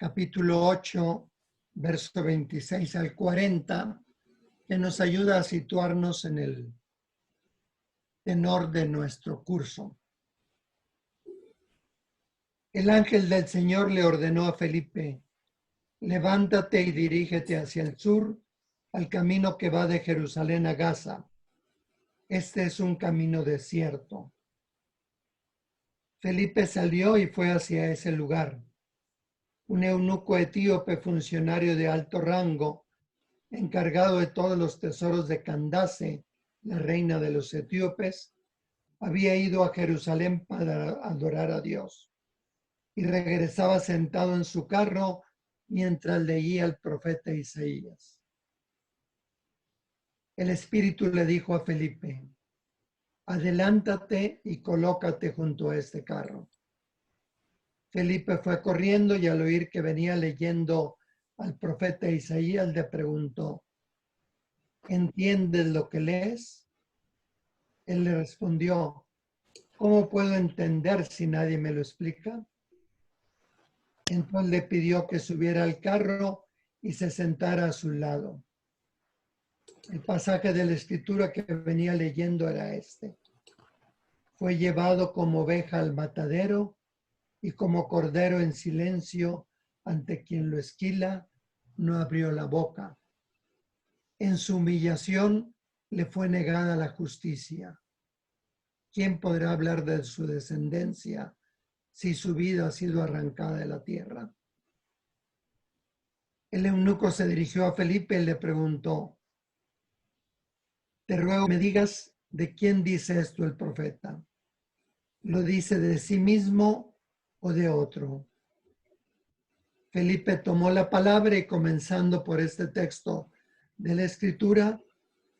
capítulo 8, verso 26 al 40, que nos ayuda a situarnos en el tenor de nuestro curso. El ángel del Señor le ordenó a Felipe: levántate y dirígete hacia el sur, al camino que va de Jerusalén a Gaza. Este es un camino desierto. Felipe salió y fue hacia ese lugar. Un eunuco etíope, funcionario de alto rango, encargado de todos los tesoros de Candace, la reina de los etíopes, había ido a Jerusalén para adorar a Dios y regresaba sentado en su carro mientras leía al profeta Isaías. El Espíritu le dijo a Felipe: adelántate y colócate junto a este carro. Felipe fue corriendo y al oír que venía leyendo al profeta Isaías le preguntó: ¿entiendes lo que lees? Él le respondió: ¿cómo puedo entender si nadie me lo explica? Entonces le pidió que subiera al carro y se sentara a su lado. El pasaje de la escritura que venía leyendo era este: fue llevado como oveja al matadero y como cordero en silencio ante quien lo esquila, no abrió la boca. En su humillación le fue negada la justicia. ¿Quién podrá hablar de su descendencia si su vida ha sido arrancada de la tierra? El eunuco se dirigió a Felipe y le preguntó: te ruego que me digas de quién dice esto el profeta. ¿Lo dice de sí mismo o de otro? Felipe tomó la palabra y, comenzando por este texto de la Escritura,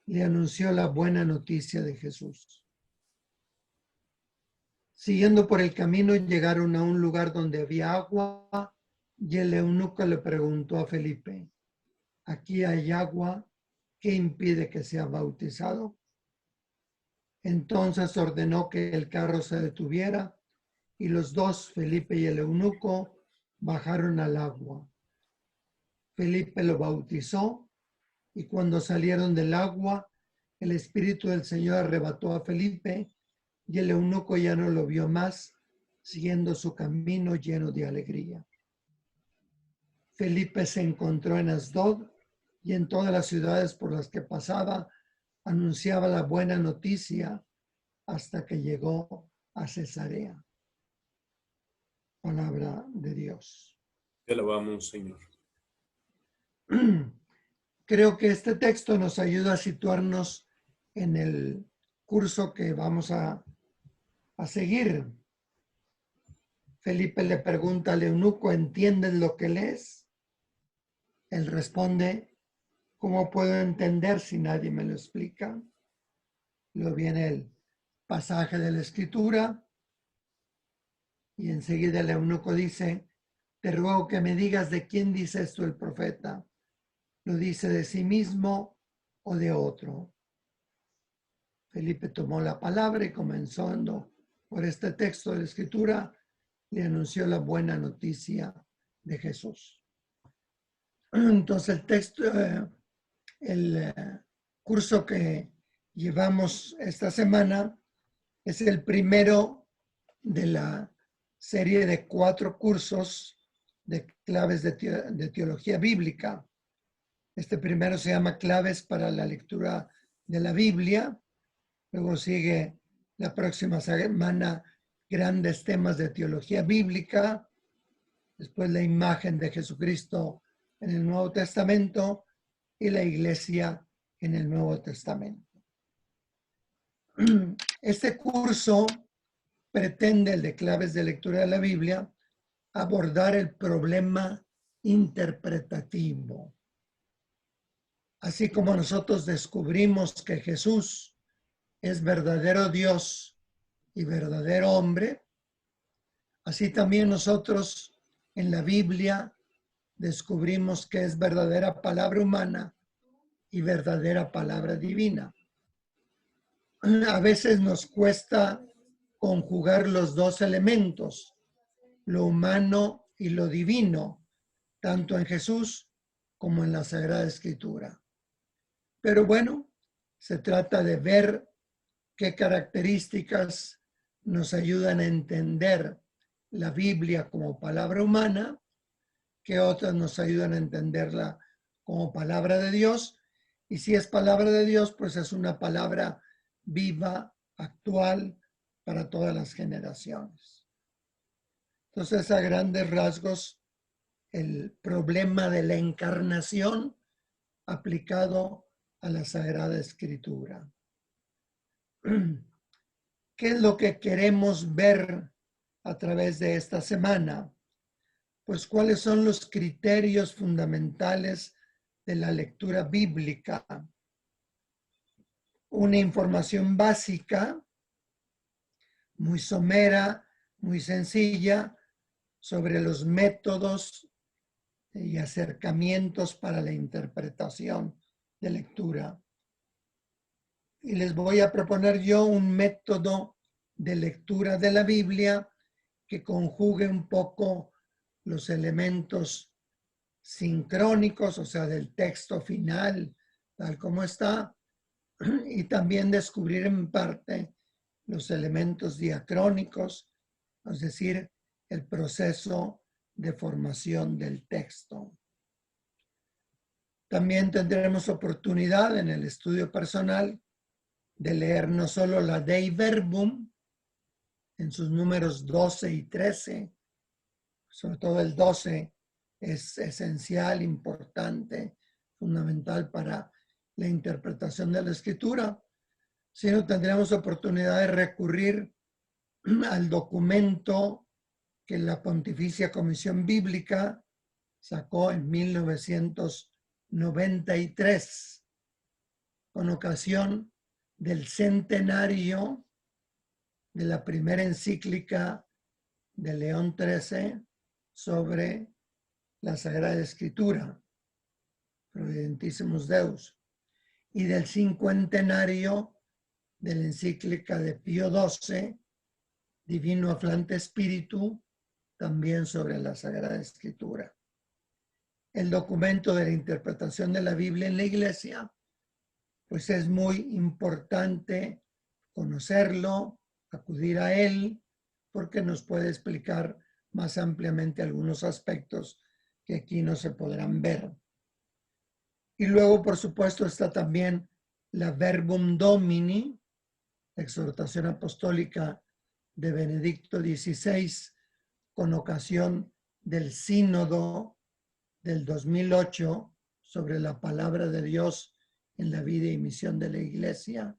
le anunció la buena noticia de Jesús. Siguiendo por el camino, llegaron a un lugar donde había agua y el eunuco le preguntó a Felipe: aquí hay agua, ¿qué impide que sea bautizado? Entonces ordenó que el carro se detuviera y los dos, Felipe y el eunuco, bajaron al agua. Felipe lo bautizó y cuando salieron del agua, el Espíritu del Señor arrebató a Felipe y el eunuco ya no lo vio más, siguiendo su camino lleno de alegría. Felipe se encontró en Asdod y en todas las ciudades por las que pasaba anunciaba la buena noticia hasta que llegó a Cesarea. Palabra de Dios. Te alabamos, Señor. Creo que este texto nos ayuda a situarnos en el curso que vamos a seguir. Felipe le pregunta al eunuco: ¿entiendes lo que lees? Él responde: ¿cómo puedo entender si nadie me lo explica? Luego viene el pasaje de la Escritura y enseguida el eunuco dice: te ruego que me digas de quién dice esto el profeta. ¿Lo dice de sí mismo o de otro? Felipe tomó la palabra y, comenzando por este texto de la Escritura, le anunció la buena noticia de Jesús. Entonces el texto, el curso que llevamos esta semana es el primero de la serie de 4 cursos de claves de teología bíblica. Este primero se llama Claves para la lectura de la Biblia. Luego sigue la próxima semana Grandes temas de teología bíblica. Después la imagen de Jesucristo en el Nuevo Testamento y la iglesia en el Nuevo Testamento. Este curso pretende, el de Claves de lectura de la Biblia, abordar el problema interpretativo. Así como nosotros descubrimos que Jesús es verdadero Dios y verdadero hombre, así también nosotros en la Biblia descubrimos que es verdadera palabra humana y verdadera palabra divina. A veces nos cuesta conjugar los dos elementos, lo humano y lo divino, tanto en Jesús como en la Sagrada Escritura. Pero bueno, se trata de ver qué características nos ayudan a entender la Biblia como palabra humana, qué otras nos ayudan a entenderla como palabra de Dios, y si es palabra de Dios, pues es una palabra viva, actual, para todas las generaciones. Entonces, a grandes rasgos, el problema de la encarnación aplicado a la Sagrada Escritura. ¿Qué es lo que queremos ver a través de esta semana? Pues cuáles son los criterios fundamentales de la lectura bíblica. Una información básica, muy somera, muy sencilla, sobre los métodos y acercamientos para la interpretación de lectura. Y les voy a proponer yo un método de lectura de la Biblia que conjugue un poco los elementos sincrónicos, o sea, del texto final, tal como está, y también descubrir en parte los elementos diacrónicos, es decir, el proceso de formación del texto. También tendremos oportunidad en el estudio personal de leer no solo la Dei Verbum en sus números 12 y 13, sobre todo el 12 es esencial, importante, fundamental para la interpretación de la Escritura, sino tendremos oportunidad de recurrir al documento que la Pontificia Comisión Bíblica sacó en 1993 con ocasión del centenario de la primera encíclica de León XIII sobre la Sagrada Escritura, Providentissimus Deus, y del cincuentenario de la encíclica de Pío XII, Divino Aflante Spiritu, también sobre la Sagrada Escritura. El documento de la interpretación de la Biblia en la Iglesia, pues es muy importante conocerlo, acudir a él, porque nos puede explicar más ampliamente algunos aspectos que aquí no se podrán ver. Y luego, por supuesto, está también la Verbum Domini, exhortación apostólica de Benedicto XVI, con ocasión del sínodo del 2008 sobre la palabra de Dios en la vida y misión de la Iglesia.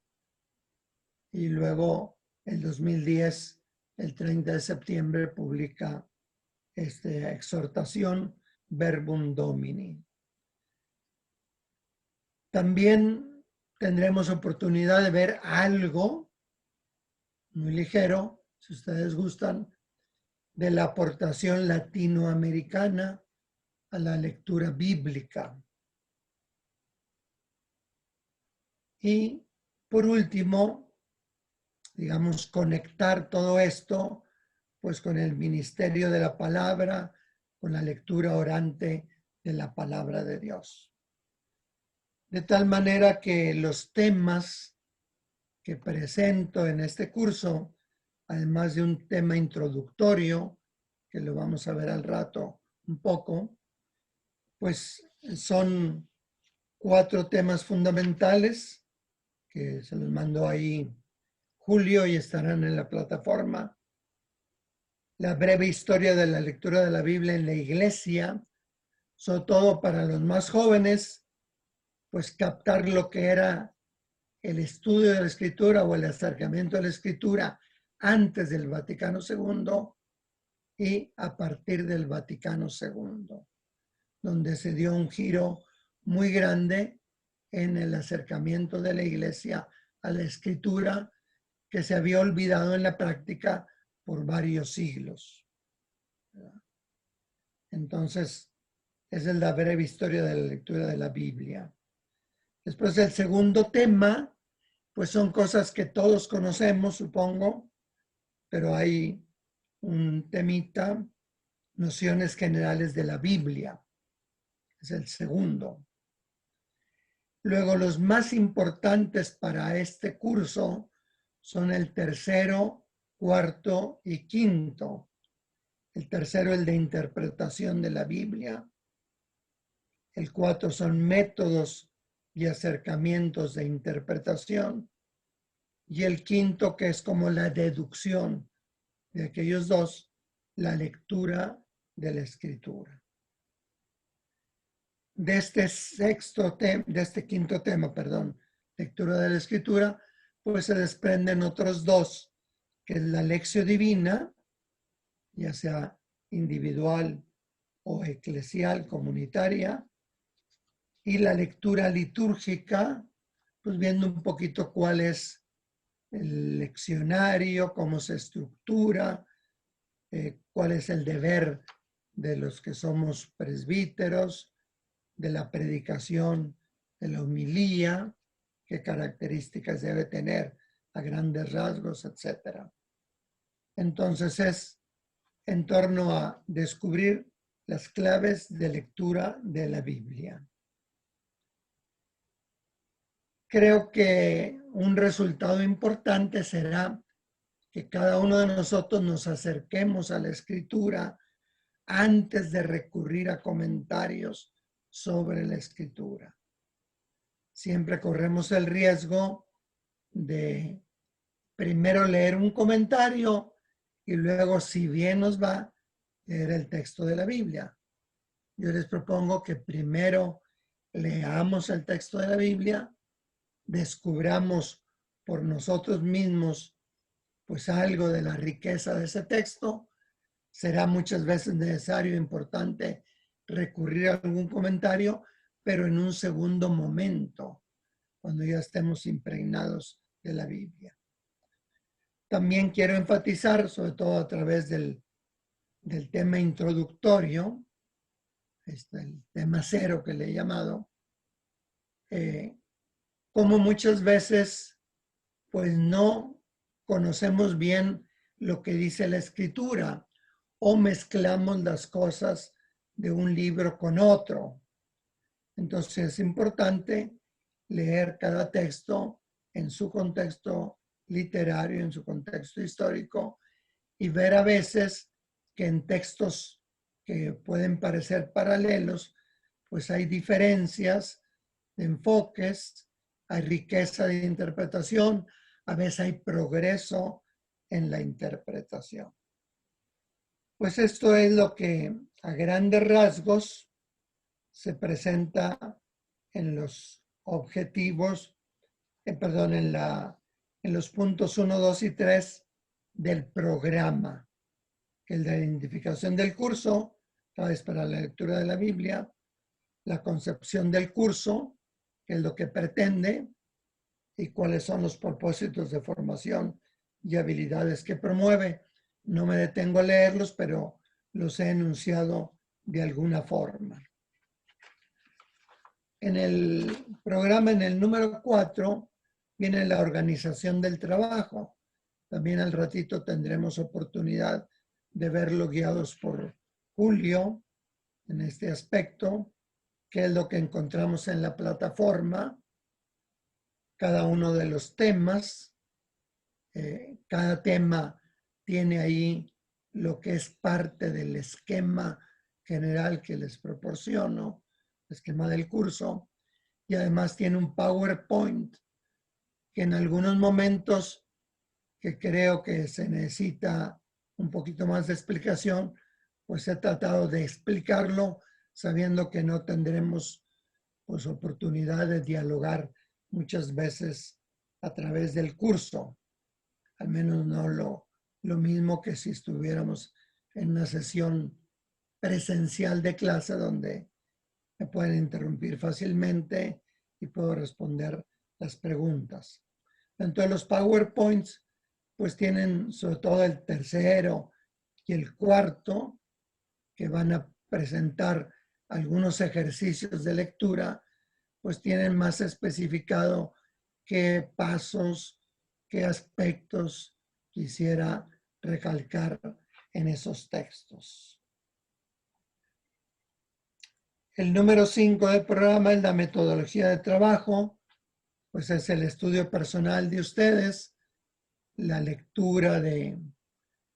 Y luego, el 2010, el 30 de septiembre, publica esta exhortación Verbum Domini. También tendremos oportunidad de ver algo muy ligero, si ustedes gustan, de la aportación latinoamericana a la lectura bíblica. Y por último, digamos, conectar todo esto pues con el ministerio de la palabra, con la lectura orante de la palabra de Dios. De tal manera que los temas que presento en este curso, además de un tema introductorio, que lo vamos a ver al rato un poco, pues son 4 temas fundamentales que se los mandó ahí Julio y estarán en la plataforma. La breve historia de la lectura de la Biblia en la Iglesia, sobre todo para los más jóvenes, pues captar lo que era el estudio de la Escritura o el acercamiento a la Escritura antes del Vaticano II y a partir del Vaticano II, donde se dio un giro muy grande en el acercamiento de la Iglesia a la Escritura que se había olvidado en la práctica por varios siglos. Entonces, esa es la breve historia de la lectura de la Biblia. Después, el segundo tema, pues son cosas que todos conocemos, supongo, pero hay un temita, nociones generales de la Biblia. Es el segundo. Luego, los más importantes para este curso son el tercero, cuarto y quinto. El tercero, el de interpretación de la Biblia. El cuarto son métodos y acercamientos de interpretación. Y el quinto, que es como la deducción de aquellos dos, la lectura de la Escritura. De este quinto tema, lectura de la Escritura, pues se desprenden otros dos, que es la lección divina, ya sea individual o eclesial, comunitaria, y la lectura litúrgica, pues viendo un poquito cuál es el leccionario, cómo se estructura, cuál es el deber de los que somos presbíteros, de la predicación, de la homilía, qué características debe tener a grandes rasgos, etc. Entonces es en torno a descubrir las claves de lectura de la Biblia. Creo que un resultado importante será que cada uno de nosotros nos acerquemos a la Escritura antes de recurrir a comentarios sobre la Escritura. Siempre corremos el riesgo de primero leer un comentario y luego, si bien nos va, leer el texto de la Biblia. Yo les propongo que primero leamos el texto de la Biblia, descubramos por nosotros mismos pues algo de la riqueza de ese texto. Será muchas veces necesario e importante recurrir a algún comentario, pero en un segundo momento, cuando ya estemos impregnados de la Biblia. También quiero enfatizar, sobre todo a través del tema introductorio, el tema cero que le he llamado, como muchas veces pues no conocemos bien lo que dice la Escritura o mezclamos las cosas de un libro con otro. Entonces es importante leer cada texto en su contexto literario, en su contexto histórico, y ver a veces que en textos que pueden parecer paralelos, pues hay diferencias de enfoques, hay riqueza de interpretación, a veces hay progreso en la interpretación. Pues esto es lo que a grandes rasgos se presenta en los objetivos, en los puntos 1, 2 y 3 del programa, que es la identificación del curso, claves para la lectura de la Biblia, la concepción del curso, que es lo que pretende, y cuáles son los propósitos de formación y habilidades que promueve. No me detengo a leerlos, pero los he enunciado de alguna forma. En el programa, en el número 4, viene la organización del trabajo. También al ratito tendremos oportunidad de verlo guiados por Julio en este aspecto, que es lo que encontramos en la plataforma, cada uno de los temas. Cada tema tiene ahí lo que es parte del esquema general que les proporciono, el esquema del curso, y además tiene un PowerPoint que en algunos momentos que creo que se necesita un poquito más de explicación, pues he tratado de explicarlo sabiendo que no tendremos pues oportunidad de dialogar muchas veces a través del curso, al menos no lo mismo que si estuviéramos en una sesión presencial de clase donde me pueden interrumpir fácilmente y puedo responder las preguntas. Entonces los PowerPoints pues tienen sobre todo el tercero y el cuarto, que van a presentar algunos ejercicios de lectura, pues tienen más especificado qué pasos, qué aspectos quisiera recalcar en esos textos. El número 5 del programa es la metodología de trabajo, pues es el estudio personal de ustedes, la lectura de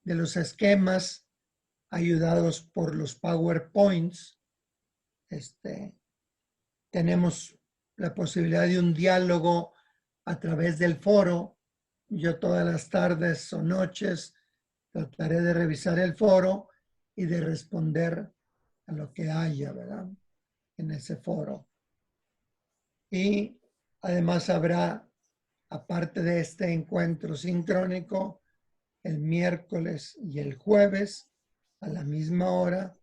los esquemas ayudados por los PowerPoints. Tenemos la posibilidad de un diálogo a través del foro. Yo todas las tardes o noches trataré de revisar el foro y de responder a lo que haya, ¿verdad? En ese foro. Y además habrá, aparte de este encuentro sincrónico, el miércoles y el jueves a la misma hora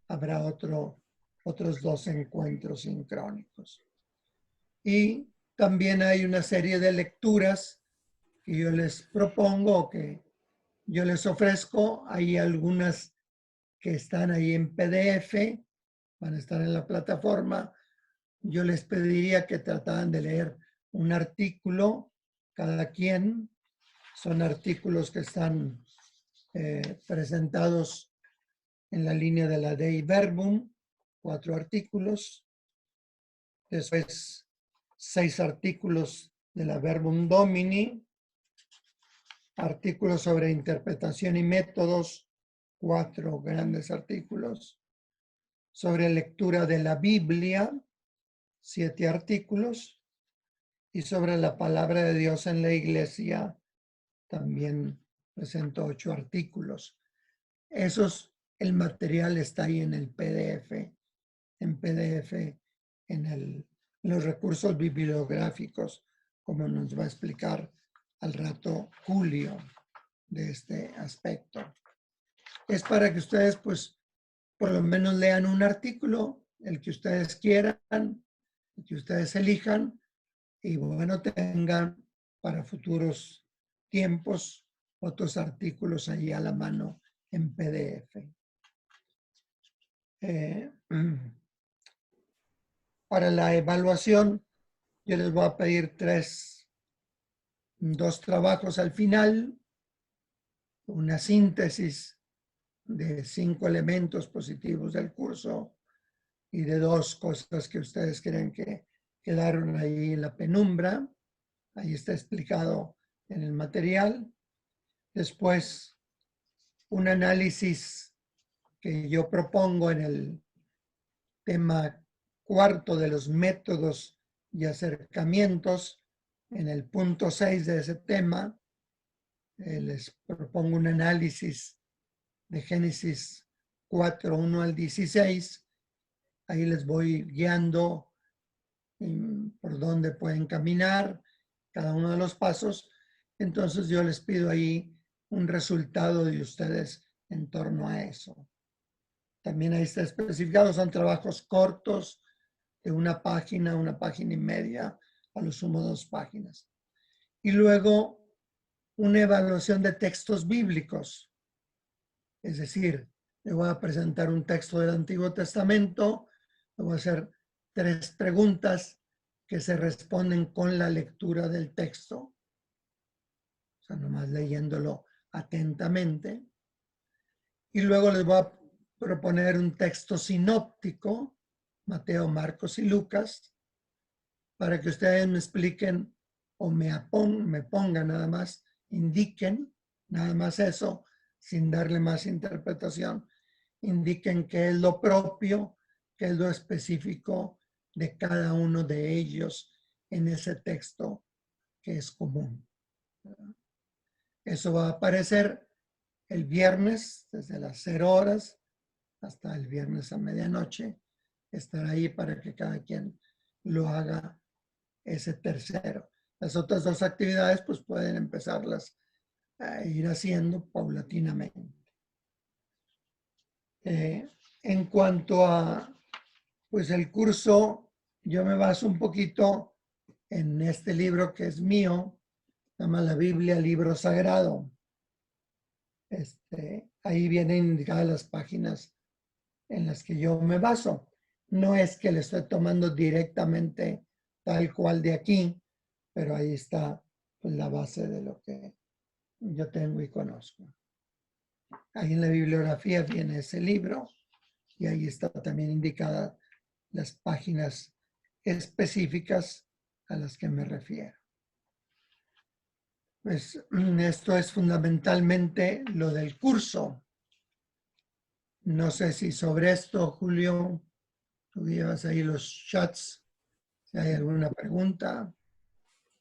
habrá otros 2 encuentros sincrónicos. Y también hay una serie de lecturas que yo les propongo, que yo les ofrezco. Hay algunas que están ahí en PDF, van a estar en la plataforma. Yo les pediría que trataran de leer un artículo cada quien. Son artículos que están presentados en la línea de la Dei Verbum, 4 artículos. Después 6 artículos de la Verbum Domini, artículos sobre interpretación y métodos, 4 grandes artículos, sobre lectura de la Biblia, 7 artículos, y sobre la palabra de Dios en la iglesia, también presento 8 artículos. El material está ahí en el PDF, en los recursos bibliográficos, como nos va a explicar al rato Julio de este aspecto. Es para que ustedes, pues, por lo menos lean un artículo, el que ustedes quieran, el que ustedes elijan, y bueno, tengan para futuros tiempos otros artículos ahí a la mano en PDF. Para la evaluación, yo les voy a pedir 2 trabajos al final, una síntesis de 5 elementos positivos del curso y de 2 cosas que ustedes creen que quedaron ahí en la penumbra. Ahí está explicado en el material. Después, un análisis que yo propongo en el tema 4 de los métodos y acercamientos. En el punto 6 de ese tema, les propongo un análisis de Génesis 4, 1 al 16. Ahí les voy guiando por dónde pueden caminar cada uno de los pasos. Entonces yo les pido ahí un resultado de ustedes en torno a eso. También ahí está especificado, son trabajos cortos de una página y media, a lo sumo 2 páginas. Y luego una evaluación de textos bíblicos. Es decir, le voy a presentar un texto del Antiguo Testamento, le voy a hacer 3 preguntas que se responden con la lectura del texto. O sea, nomás leyéndolo atentamente. Y luego les voy a proponer un texto sinóptico, Mateo, Marcos y Lucas, para que ustedes me expliquen o me pongan nada más, indiquen, nada más eso, sin darle más interpretación, indiquen qué es lo propio, qué es lo específico de cada uno de ellos en ese texto que es común. Eso va a aparecer el viernes desde las 0 horas hasta el viernes a medianoche. Estará ahí para que cada quien lo haga ese tercero. Las otras 2 actividades pues pueden empezarlas a ir haciendo paulatinamente. En cuanto a pues el curso, yo me baso un poquito en este libro que es mío, se llama La Biblia, Libro Sagrado. Ahí vienen indicadas las páginas en las que yo me baso. No es que le estoy tomando directamente tal cual de aquí, pero ahí está pues, la base de lo que yo tengo y conozco. Ahí en la bibliografía viene ese libro y ahí está también indicada las páginas específicas a las que me refiero. Pues esto es fundamentalmente lo del curso. No sé si sobre esto, Julio, tú llevas ahí los chats, si hay alguna pregunta.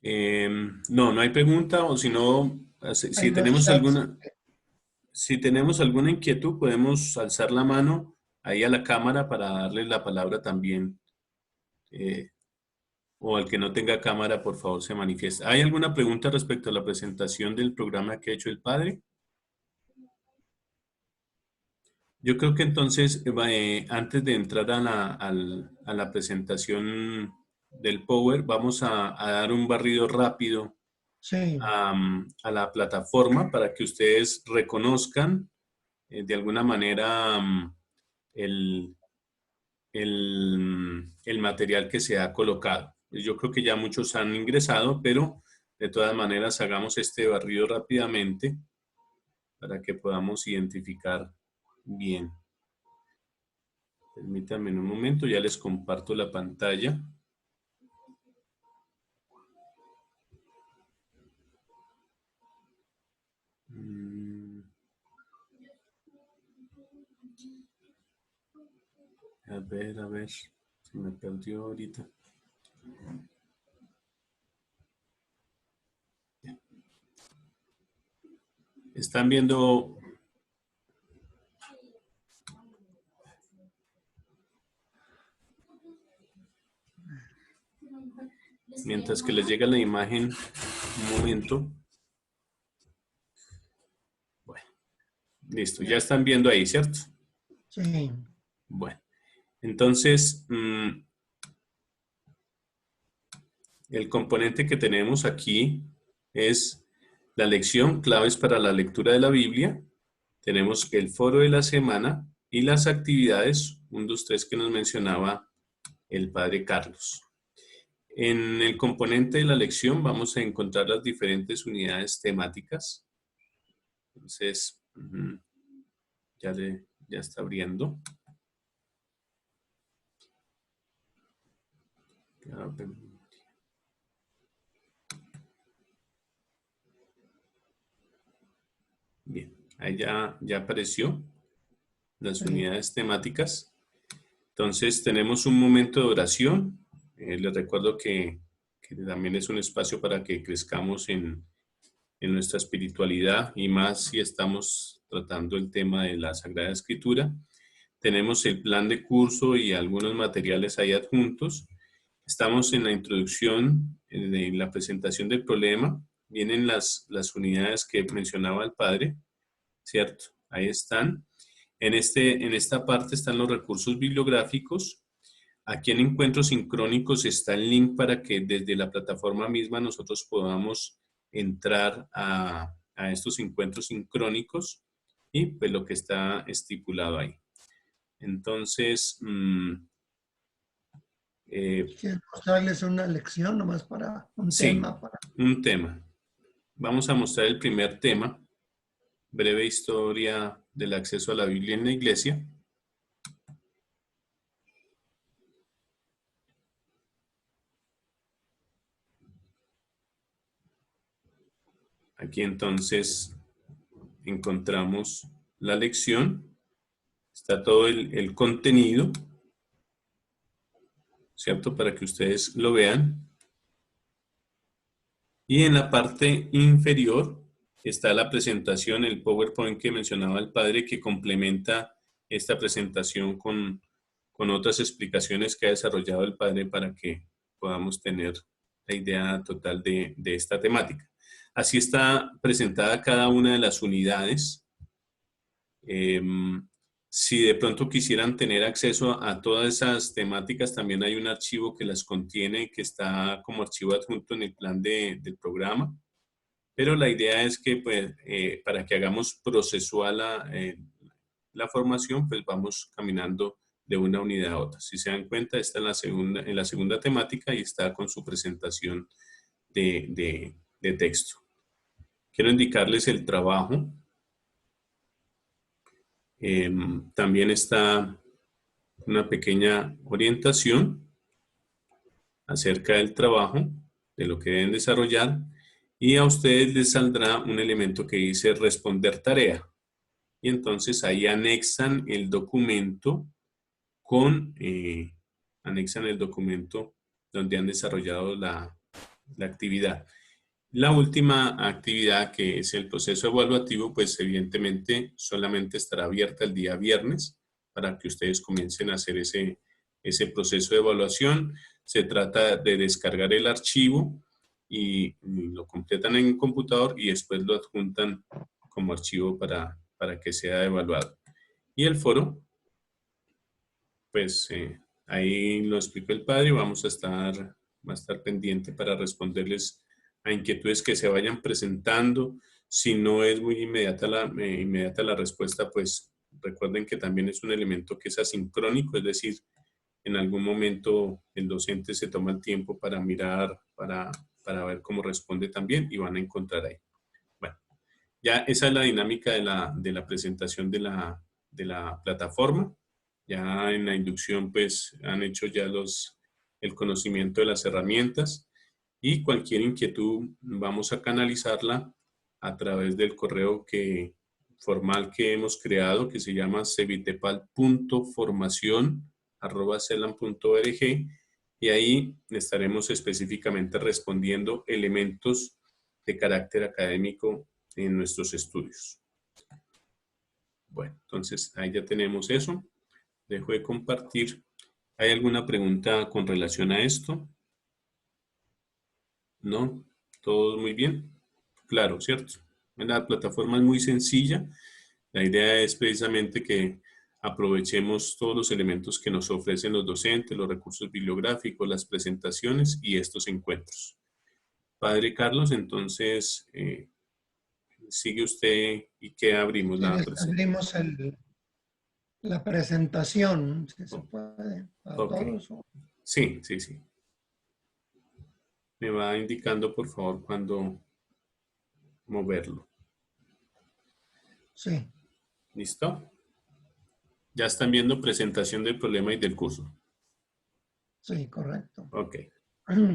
No, no hay pregunta, o si no, Hay si dos tenemos chats. alguna inquietud, podemos alzar la mano ahí a la cámara para darle la palabra también. eh, o al que no tenga cámara, por favor, se manifiesta. ¿Hay alguna pregunta respecto a la presentación del programa que ha hecho el padre? Yo creo que entonces, antes de entrar a la presentación del Power, vamos a dar un barrido rápido Sí, a la plataforma para que ustedes reconozcan de alguna manera el, el material que se ha colocado. Yo creo que ya muchos han ingresado, pero de todas maneras hagamos este barrido rápidamente para que podamos identificar bien. Permítanme un momento, ya les comparto la pantalla. A ver, se me perdió ahorita. Están viendo, mientras que les llega la imagen, un momento. Bueno, listo, ya están viendo ahí, ¿cierto? sí. Bueno, entonces, el componente que tenemos aquí es la lección, claves para la lectura de la Biblia. Tenemos el foro de la semana y las actividades, 1, 2, 3 que nos mencionaba el padre Carlos. En el componente de la lección vamos a encontrar las diferentes unidades temáticas. Entonces, ya está abriendo. Bien, ahí ya apareció las Sí. unidades temáticas. Entonces tenemos un momento de oración. Les recuerdo que también es un espacio para que crezcamos en nuestra espiritualidad y más si estamos tratando el tema de la Sagrada Escritura. Tenemos el plan de curso y algunos materiales ahí adjuntos. Estamos en la introducción, en la presentación del problema. Vienen las unidades que mencionaba el padre, ¿cierto? Ahí están. En esta parte están los recursos bibliográficos. Aquí en Encuentros Sincrónicos está el link para que desde la plataforma misma nosotros podamos entrar a estos encuentros sincrónicos y pues lo que está estipulado ahí. Entonces, Quiero mostrarles una lección nomás para un sí, tema. un tema. Vamos a mostrar el primer tema, breve historia del acceso a la Biblia en la iglesia. Aquí entonces encontramos la lección, está todo el contenido, ¿cierto? Para que ustedes lo vean. Y en la parte inferior está la presentación, el PowerPoint que mencionaba el padre, que complementa esta presentación con otras explicaciones que ha desarrollado el padre para que podamos tener la idea total de esta temática. Así está presentada cada una de las unidades. Si de pronto quisieran tener acceso a todas esas temáticas, también hay un archivo que las contiene, que está como archivo adjunto en el plan del programa. Pero la idea es que, pues, para que hagamos procesual la formación, pues vamos caminando de una unidad a otra. Si se dan cuenta, está en la segunda temática y está con su presentación de texto. Quiero indicarles el trabajo. También está una pequeña orientación acerca del trabajo, de lo que deben desarrollar, y a ustedes les saldrá un elemento que dice responder tarea. Y entonces ahí anexan el documento anexan el documento donde han desarrollado la actividad. La última actividad, que es el proceso evaluativo, pues evidentemente solamente estará abierta el día viernes para que ustedes comiencen a hacer ese proceso de evaluación. Se trata de descargar el archivo y lo completan en el computador y después lo adjuntan como archivo para que sea evaluado. Y el foro, pues ahí lo explicó el padre, va a estar pendiente para responderles a inquietudes que se vayan presentando. Si no es muy inmediata la respuesta, pues recuerden que también es un elemento que es asincrónico, es decir, en algún momento el docente se toma el tiempo para mirar, para ver cómo responde también y van a encontrar ahí. Bueno, ya esa es la dinámica de la presentación de la plataforma. Ya en la inducción pues han hecho ya el conocimiento de las herramientas y cualquier inquietud vamos a canalizarla a través del correo formal que hemos creado, que se llama cevitepal.formacion@celan.org, y ahí estaremos específicamente respondiendo elementos de carácter académico en nuestros estudios. Bueno, entonces ahí ya tenemos eso. Dejo de compartir. ¿Hay alguna pregunta con relación a esto? ¿No? ¿Todo muy bien? Claro, ¿cierto? La plataforma es muy sencilla. La idea es precisamente que aprovechemos todos los elementos que nos ofrecen los docentes, los recursos bibliográficos, las presentaciones y estos encuentros. Padre Carlos, entonces, sigue usted y que abrimos la presentación. Abrimos la presentación, si se Oh, puede, para ok. todos. Sí, sí, sí. Me va indicando, por favor, cuándo moverlo. Sí, ¿Listo? Ya están viendo presentación del problema y del curso. sí, correcto. Ok.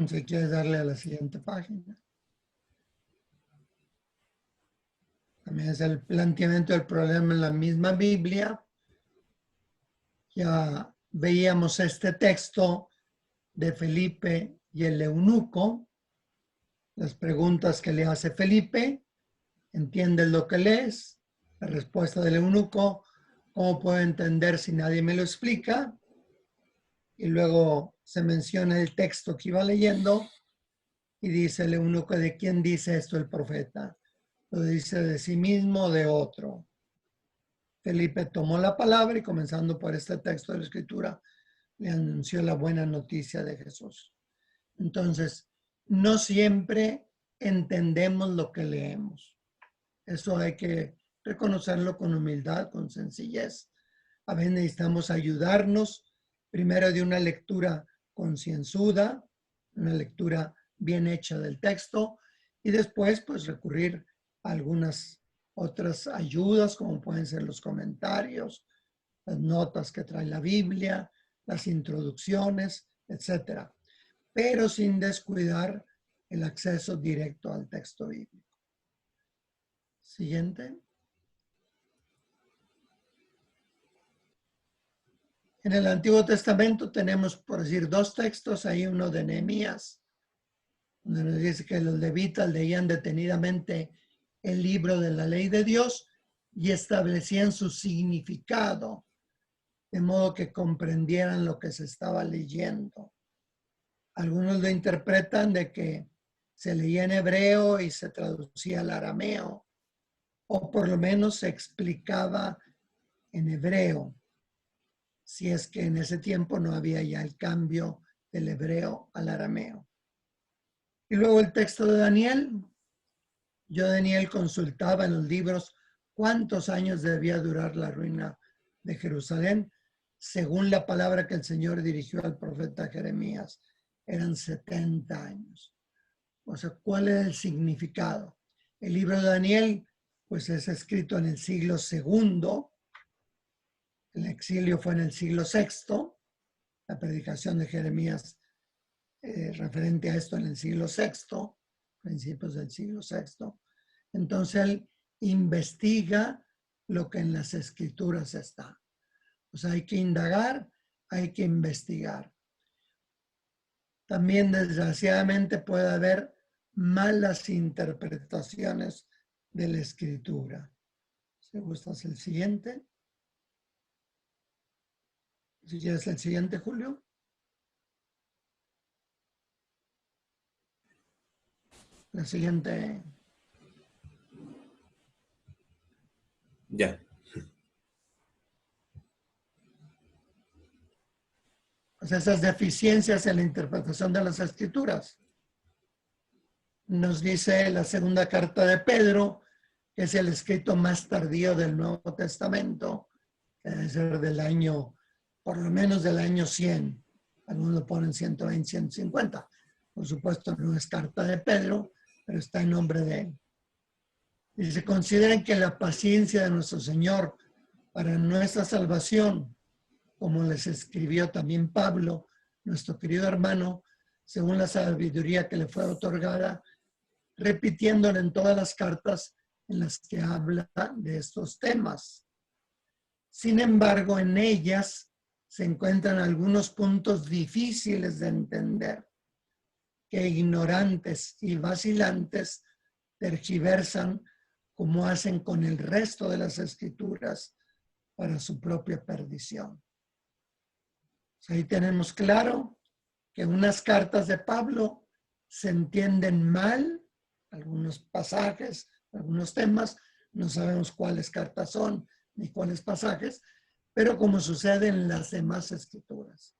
Si quieres darle a la siguiente página. También es el planteamiento del problema en la misma Biblia. Ya veíamos este texto de Felipe y el eunuco. Las preguntas que le hace Felipe, ¿entiendes lo que lees? La respuesta del eunuco, ¿cómo puedo entender si nadie me lo explica? Y luego se menciona el texto que iba leyendo y dice el eunuco, ¿de quién dice esto el profeta? Lo dice de sí mismo o de otro. Felipe tomó la palabra y comenzando por este texto de la Escritura, le anunció la buena noticia de Jesús. Entonces, no siempre entendemos lo que leemos. Eso hay que reconocerlo con humildad, con sencillez. A veces necesitamos ayudarnos primero de una lectura concienzuda, una lectura bien hecha del texto y después pues recurrir a algunas otras ayudas como pueden ser los comentarios, las notas que trae la Biblia, las introducciones, etcétera, pero sin descuidar el acceso directo al texto bíblico. Siguiente. En el Antiguo Testamento tenemos, por decir, dos textos. Hay uno de Nehemías, donde nos dice que los levitas leían detenidamente el libro de la ley de Dios y establecían su significado, de modo que comprendieran lo que se estaba leyendo. Algunos lo interpretan de que se leía en hebreo y se traducía al arameo, o por lo menos se explicaba en hebreo, si es que en ese tiempo no había ya el cambio del hebreo al arameo. Y luego el texto de Daniel. Yo, Daniel, consultaba en los libros cuántos años debía durar la ruina de Jerusalén, según la palabra que el Señor dirigió al profeta Jeremías. Eran 70 años. O sea, ¿cuál es el significado? El libro de Daniel, pues es escrito en el siglo segundo El exilio fue en el siglo VI, la predicación de Jeremías referente a esto en el siglo VI, principios del siglo VI. Entonces él investiga lo que en las escrituras está. O sea, hay que indagar, hay que investigar. También, desgraciadamente, puede haber malas interpretaciones de la escritura. ¿Se gustas el siguiente? Si quieres el siguiente, Julio. La siguiente. Ya. Pues esas deficiencias en la interpretación de las escrituras. Nos dice la segunda carta de Pedro, que es el escrito más tardío del Nuevo Testamento, que debe ser del año, por lo menos del año 100. Algunos lo ponen 120, 150. Por supuesto, no es carta de Pedro, pero está en nombre de él. Y se considera que la paciencia de nuestro Señor para nuestra salvación, como les escribió también Pablo, nuestro querido hermano, según la sabiduría que le fue otorgada, repitiéndolo en todas las cartas en las que habla de estos temas. Sin embargo, en ellas se encuentran algunos puntos difíciles de entender, que ignorantes y vacilantes tergiversan como hacen con el resto de las escrituras para su propia perdición. Ahí tenemos claro que unas cartas de Pablo se entienden mal, algunos pasajes, algunos temas, no sabemos cuáles cartas son ni cuáles pasajes, pero como sucede en las demás escrituras.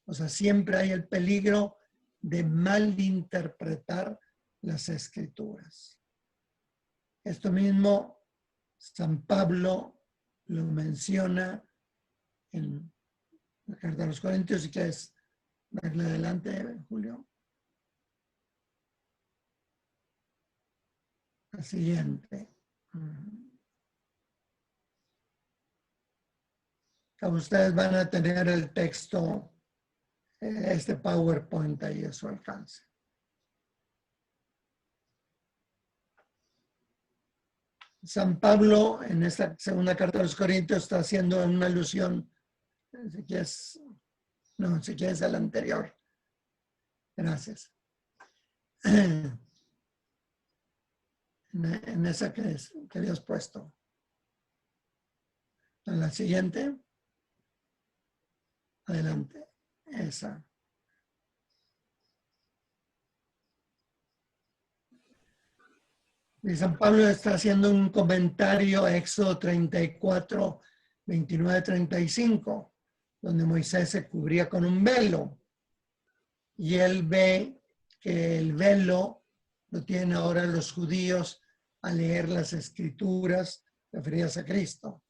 O sea, siempre hay el peligro de malinterpretar las escrituras. Esto mismo San Pablo lo menciona en la carta a los Corintios, si quieres darle adelante, Julio. La siguiente. Ustedes van a tener el texto, este PowerPoint ahí a su alcance. San Pablo, en esta segunda carta a los Corintios, está haciendo una alusión, si quieres el anterior. Gracias. En esa que habías puesto. En la siguiente. Adelante. Esa. Y San Pablo está haciendo un comentario a Éxodo 34, 29, 35, donde Moisés se cubría con un velo. Y él ve que el velo lo tienen ahora los judíos al leer las escrituras referidas a Cristo.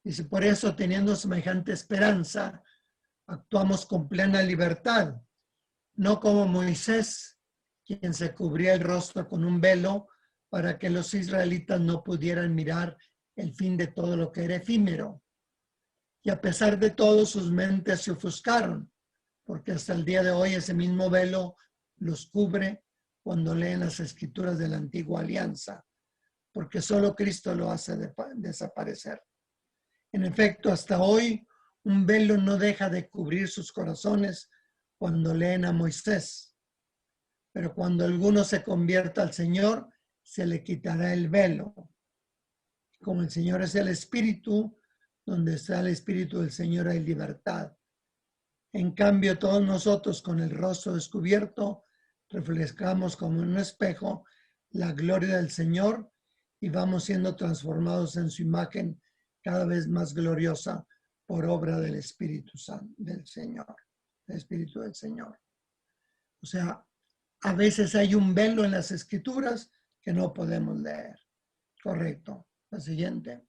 Dice, por eso, teniendo semejante esperanza, actuamos con plena libertad, no como Moisés, quien se cubría el rostro con un velo para que los israelitas no pudieran mirar el fin de todo lo que era efímero. Y a pesar de todo, sus mentes se ofuscaron, porque hasta el día de hoy ese mismo velo los cubre cuando leen las escrituras de la antigua alianza, porque solo Cristo lo hace desaparecer. En efecto, hasta hoy, un velo no deja de cubrir sus corazones cuando leen a Moisés. Pero cuando alguno se convierta al Señor, se le quitará el velo. Como el Señor es el Espíritu, donde está el Espíritu del Señor hay libertad. En cambio, todos nosotros con el rostro descubierto, reflejamos como en un espejo la gloria del Señor y vamos siendo transformados en su imagen cada vez más gloriosa por obra del Espíritu Santo del Señor, el Espíritu del Señor. O sea, a veces hay un velo en las escrituras que no podemos leer. Correcto. La siguiente.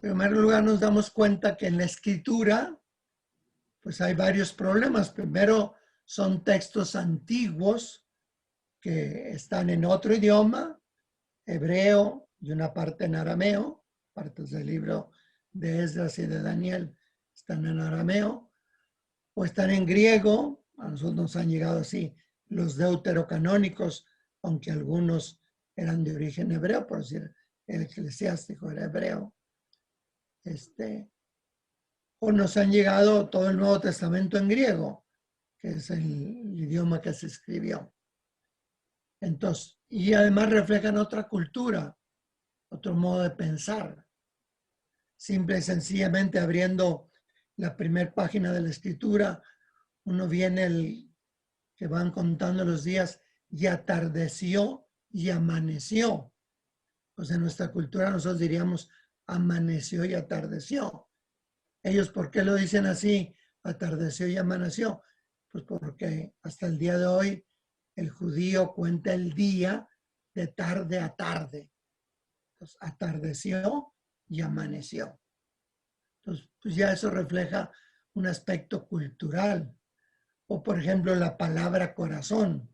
En primer lugar, nos damos cuenta que en la escritura, pues hay varios problemas. Primero, son textos antiguos que están en otro idioma, hebreo y una parte en arameo, partes del libro de Esdras y de Daniel están en arameo, o están en griego. A nosotros nos han llegado así los deuterocanónicos, aunque algunos eran de origen hebreo, por decir, el eclesiástico era hebreo. O nos han llegado todo el Nuevo Testamento en griego, que es el idioma que se escribió. Entonces, y además reflejan otra cultura, otro modo de pensar. Simple y sencillamente abriendo la primera página de la escritura, uno viene el que van contando los días y atardeció y amaneció. Pues en nuestra cultura nosotros diríamos amaneció y atardeció. Ellos, ¿por qué lo dicen así? Atardeció y amaneció. Pues porque hasta el día de hoy el judío cuenta el día de tarde a tarde. Entonces, atardeció y amaneció. Entonces, pues ya eso refleja un aspecto cultural. O, por ejemplo, la palabra corazón.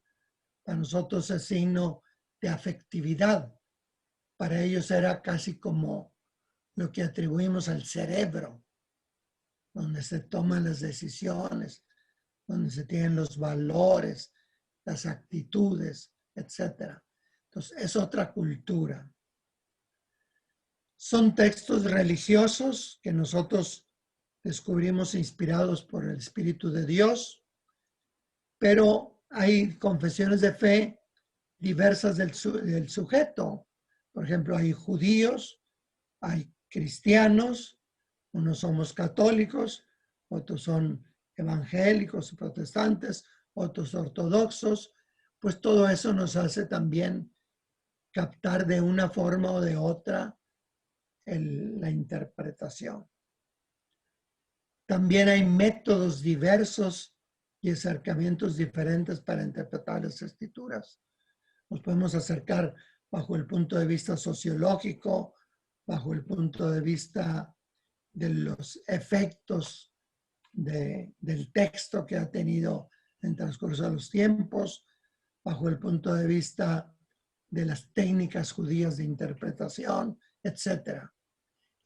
Para nosotros es signo de afectividad. Para ellos era casi como lo que atribuimos al cerebro, donde se toman las decisiones, donde se tienen los valores, las actitudes, etc. Entonces, es otra cultura. Son textos religiosos que nosotros descubrimos inspirados por el Espíritu de Dios, pero hay confesiones de fe diversas del sujeto. Por ejemplo, hay judíos, hay cristianos, unos somos católicos, otros son evangélicos y protestantes, otros ortodoxos. Pues todo eso nos hace también captar de una forma o de otra la interpretación. También hay métodos diversos y acercamientos diferentes para interpretar las escrituras. Nos podemos acercar bajo el punto de vista sociológico, bajo el punto de vista de los efectos del texto que ha tenido en el transcurso de los tiempos, bajo el punto de vista de las técnicas judías de interpretación, etc.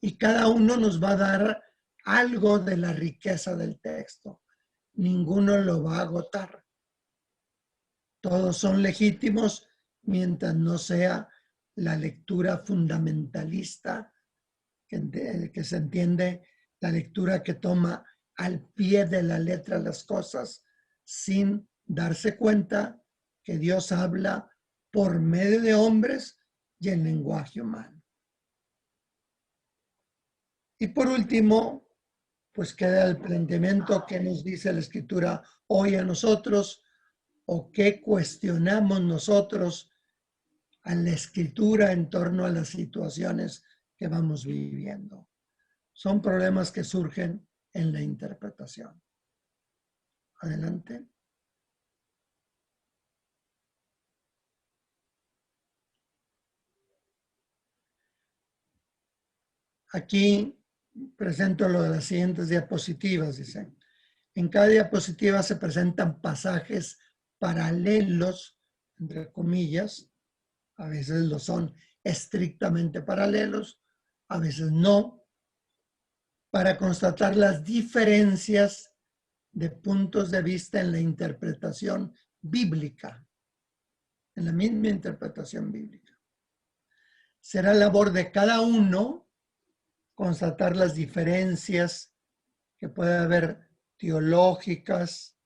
Y cada uno nos va a dar algo de la riqueza del texto. Ninguno lo va a agotar. Todos son legítimos mientras no sea la lectura fundamentalista, que se entiende, la lectura que toma al pie de la letra las cosas sin darse cuenta que Dios habla por medio de hombres y en lenguaje humano. Y por último, pues queda el planteamiento que nos dice la Escritura hoy a nosotros, o qué cuestionamos nosotros a la Escritura en torno a las situaciones que vamos viviendo. Son problemas que surgen en la interpretación. Adelante. Aquí presento lo de las siguientes diapositivas, dicen. En cada diapositiva se presentan pasajes paralelos, entre comillas, a veces lo son estrictamente paralelos, a veces no, para constatar las diferencias de puntos de vista en la interpretación bíblica, en la misma interpretación bíblica. Será labor de cada uno constatar las diferencias que puede haber teológicas,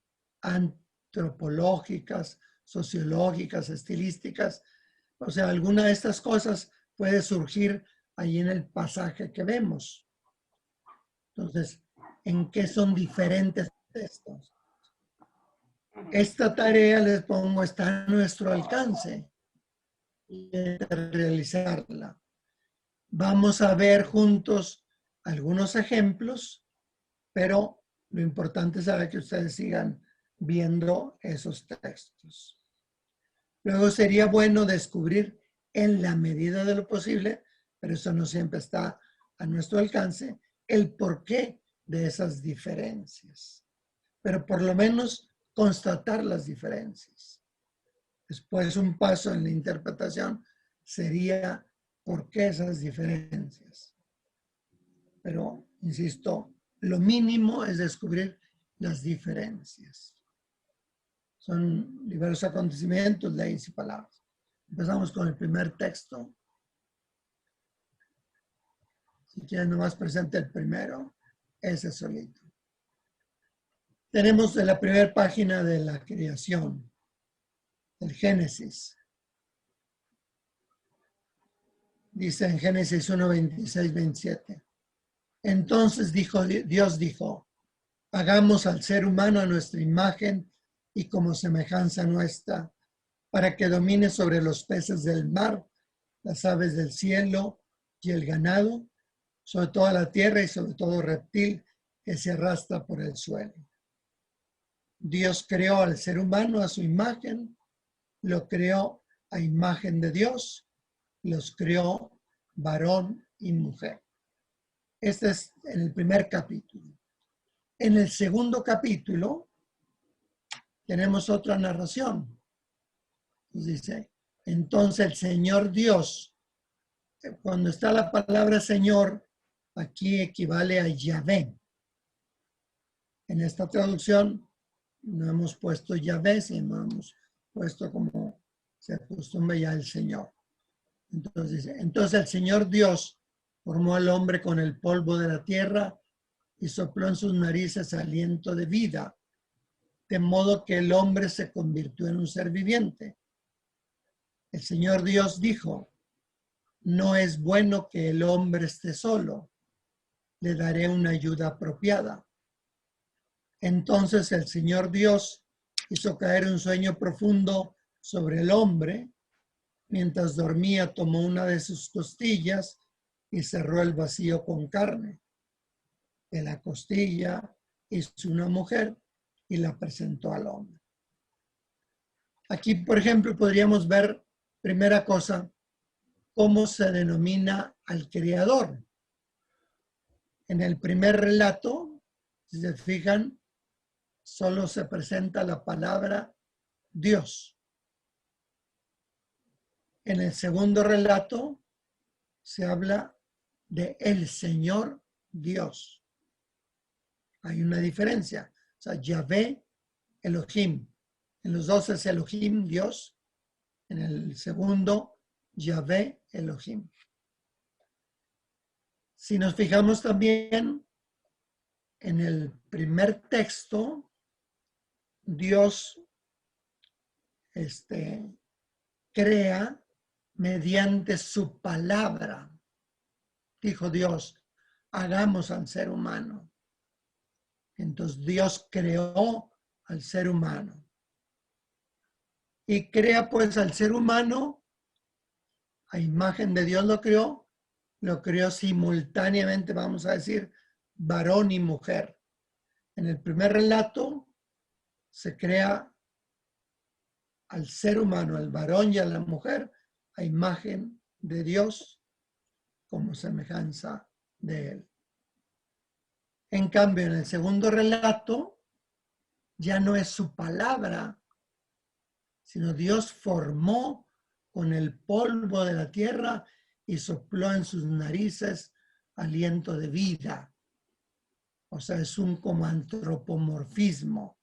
antropológicas, sociológicas, estilísticas. O sea, alguna de estas cosas puede surgir ahí en el pasaje que vemos. Entonces, ¿en qué son diferentes textos? Esta tarea, les pongo, está a nuestro alcance de realizarla. Vamos a ver juntos algunos ejemplos, pero lo importante es saber que ustedes sigan viendo esos textos. Luego sería bueno descubrir en la medida de lo posible, pero eso no siempre está a nuestro alcance, el porqué de esas diferencias. Pero por lo menos constatar las diferencias. Después un paso en la interpretación sería por qué esas diferencias. Pero, insisto, lo mínimo es descubrir las diferencias. Son diversos acontecimientos, leyes y palabras. Empezamos con el primer texto. Si quieren, nomás presente el primero, ese solito. Tenemos en la primera página de la creación, el Génesis. Dice en Génesis 1, 26, 27. Entonces Dios dijo, hagamos al ser humano a nuestra imagen y como semejanza nuestra, para que domine sobre los peces del mar, las aves del cielo y el ganado, sobre toda la tierra y sobre todo reptil que se arrastra por el suelo. Dios creó al ser humano a su imagen, lo creó a imagen de Dios, los creó varón y mujer. Este es en el primer capítulo. En el segundo capítulo tenemos otra narración. Dice, entonces el Señor Dios, cuando está la palabra Señor, aquí equivale a Yahvé. En esta traducción no hemos puesto Yahvé, sino hemos puesto como se acostumbra ya el Señor. Entonces el Señor Dios formó al hombre con el polvo de la tierra y sopló en sus narices aliento de vida, de modo que el hombre se convirtió en un ser viviente. El Señor Dios dijo, no es bueno que el hombre esté solo, le daré una ayuda apropiada. Entonces el Señor Dios hizo caer un sueño profundo sobre el hombre. Mientras dormía, tomó una de sus costillas y cerró el vacío con carne. De la costilla hizo una mujer y la presentó al hombre. Aquí, por ejemplo, podríamos ver, primera cosa, cómo se denomina al creador. En el primer relato, si se fijan, solo se presenta la palabra Dios. En el segundo relato se habla de el Señor Dios. Hay una diferencia. O sea, Yahvé, Elohim. En los dos es Elohim, Dios. En el segundo, Yahvé, Elohim. Si nos fijamos también en el primer texto, Dios crea mediante su palabra. Dijo Dios, hagamos al ser humano. Entonces Dios creó al ser humano. Y crea pues al ser humano, a imagen de Dios lo creó simultáneamente, vamos a decir, varón y mujer. En el primer relato se crea al ser humano, al varón y a la mujer, a imagen de Dios como semejanza de él. En cambio, en el segundo relato, ya no es su palabra, sino Dios formó con el polvo de la tierra y sopló en sus narices aliento de vida. O sea, es un como antropomorfismo,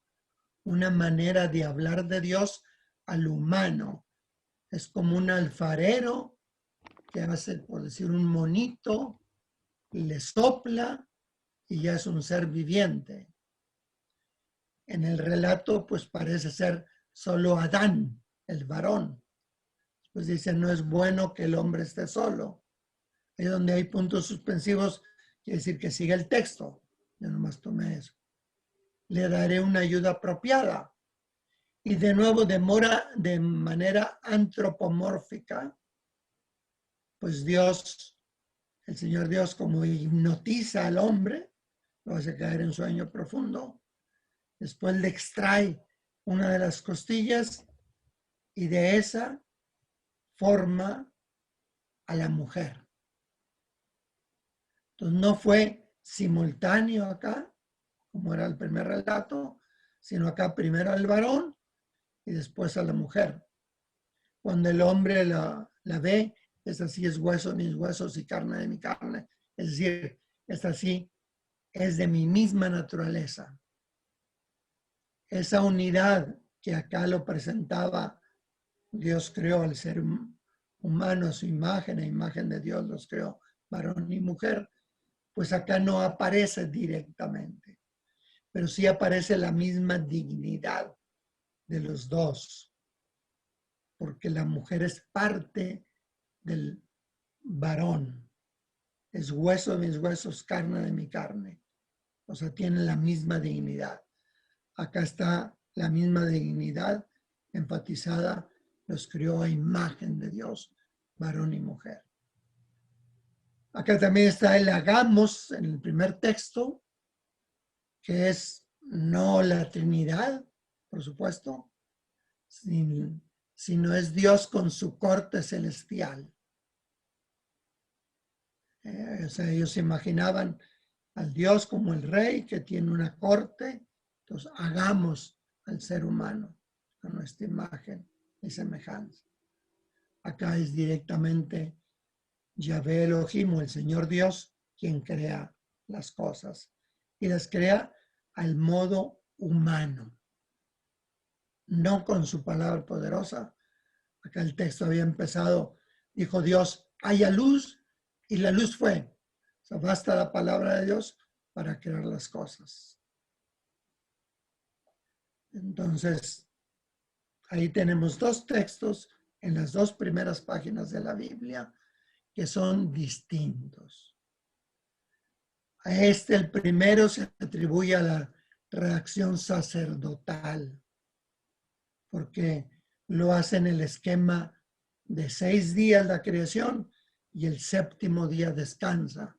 una manera de hablar de Dios al humano. Es como un alfarero que hace, por decir, un monito, le sopla y ya es un ser viviente. En el relato, pues parece ser solo Adán, el varón. Pues dice, no es bueno que el hombre esté solo. Ahí donde hay puntos suspensivos, quiere decir que sigue el texto. Yo nomás tomé eso. Le daré una ayuda apropiada. Y de nuevo, de manera antropomórfica, pues Dios, el Señor Dios, como hipnotiza al hombre, lo hace caer en sueño profundo. Después le extrae una de las costillas y de esa forma a la mujer. Entonces no fue simultáneo acá, como era el primer relato, sino acá primero al varón y después a la mujer. Cuando el hombre la ve, es así, es hueso de mis huesos y carne de mi carne. Es decir, es así, es de mi misma naturaleza. Esa unidad que acá lo presentaba, Dios creó al ser humano a su imagen, a imagen de Dios los creó, varón y mujer, pues acá no aparece directamente, pero sí aparece la misma dignidad de los dos, porque la mujer es parte del varón, es hueso de mis huesos, carne de mi carne, o sea, tiene la misma dignidad. Acá está la misma dignidad enfatizada, los creó a imagen de Dios, varón y mujer. Acá también está el hagamos en el primer texto, que es no la Trinidad, por supuesto, sino es Dios con su corte celestial. O sea, ellos se imaginaban al Dios como el rey que tiene una corte, entonces hagamos al ser humano a nuestra imagen y semejanza. Acá es directamente Yahvé Elohim, el Señor Dios, quien crea las cosas y las crea al modo humano, no con su palabra poderosa. Acá el texto había empezado, dijo Dios, haya luz, y la luz fue. O sea, basta la palabra de Dios para crear las cosas. Entonces, ahí tenemos dos textos en las dos primeras páginas de la Biblia que son distintos. A este, el primero, se atribuye a la redacción sacerdotal, porque lo hace en el esquema de 6 días la creación y el séptimo día descansa,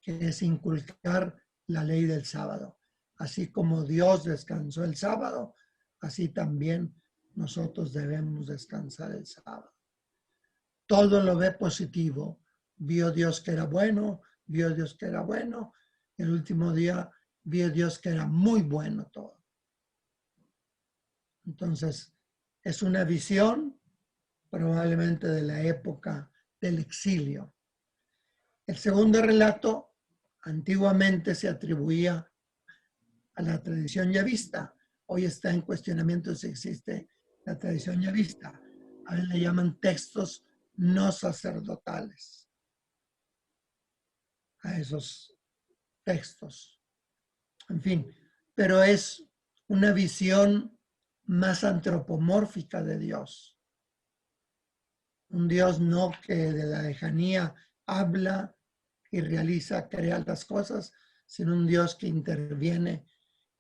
que es inculcar la ley del sábado. Así como Dios descansó el sábado, así también nosotros debemos descansar el sábado. Todo lo ve positivo. Vio Dios que era bueno, vio Dios que era bueno. El último día vio Dios que era muy bueno todo. Entonces, es una visión probablemente de la época del exilio. El segundo relato antiguamente se atribuía a la tradición yavista. Hoy está en cuestionamiento si existe la tradición yavista. A veces le llaman textos no sacerdotales a esos textos. En fin, pero es una visión más antropomórfica de Dios. Un Dios no que de la lejanía habla y realiza, crea las cosas, sino un Dios que interviene,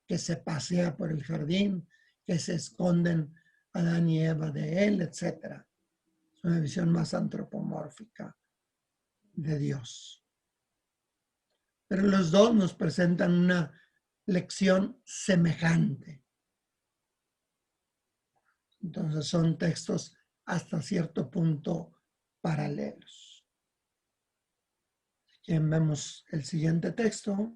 que se pasea por el jardín, que se esconden Adán y Eva de él, etc. Es una visión más antropomórfica de Dios. Pero los dos nos presentan una lección semejante. Entonces son textos hasta cierto punto paralelos. Aquí vemos el siguiente texto.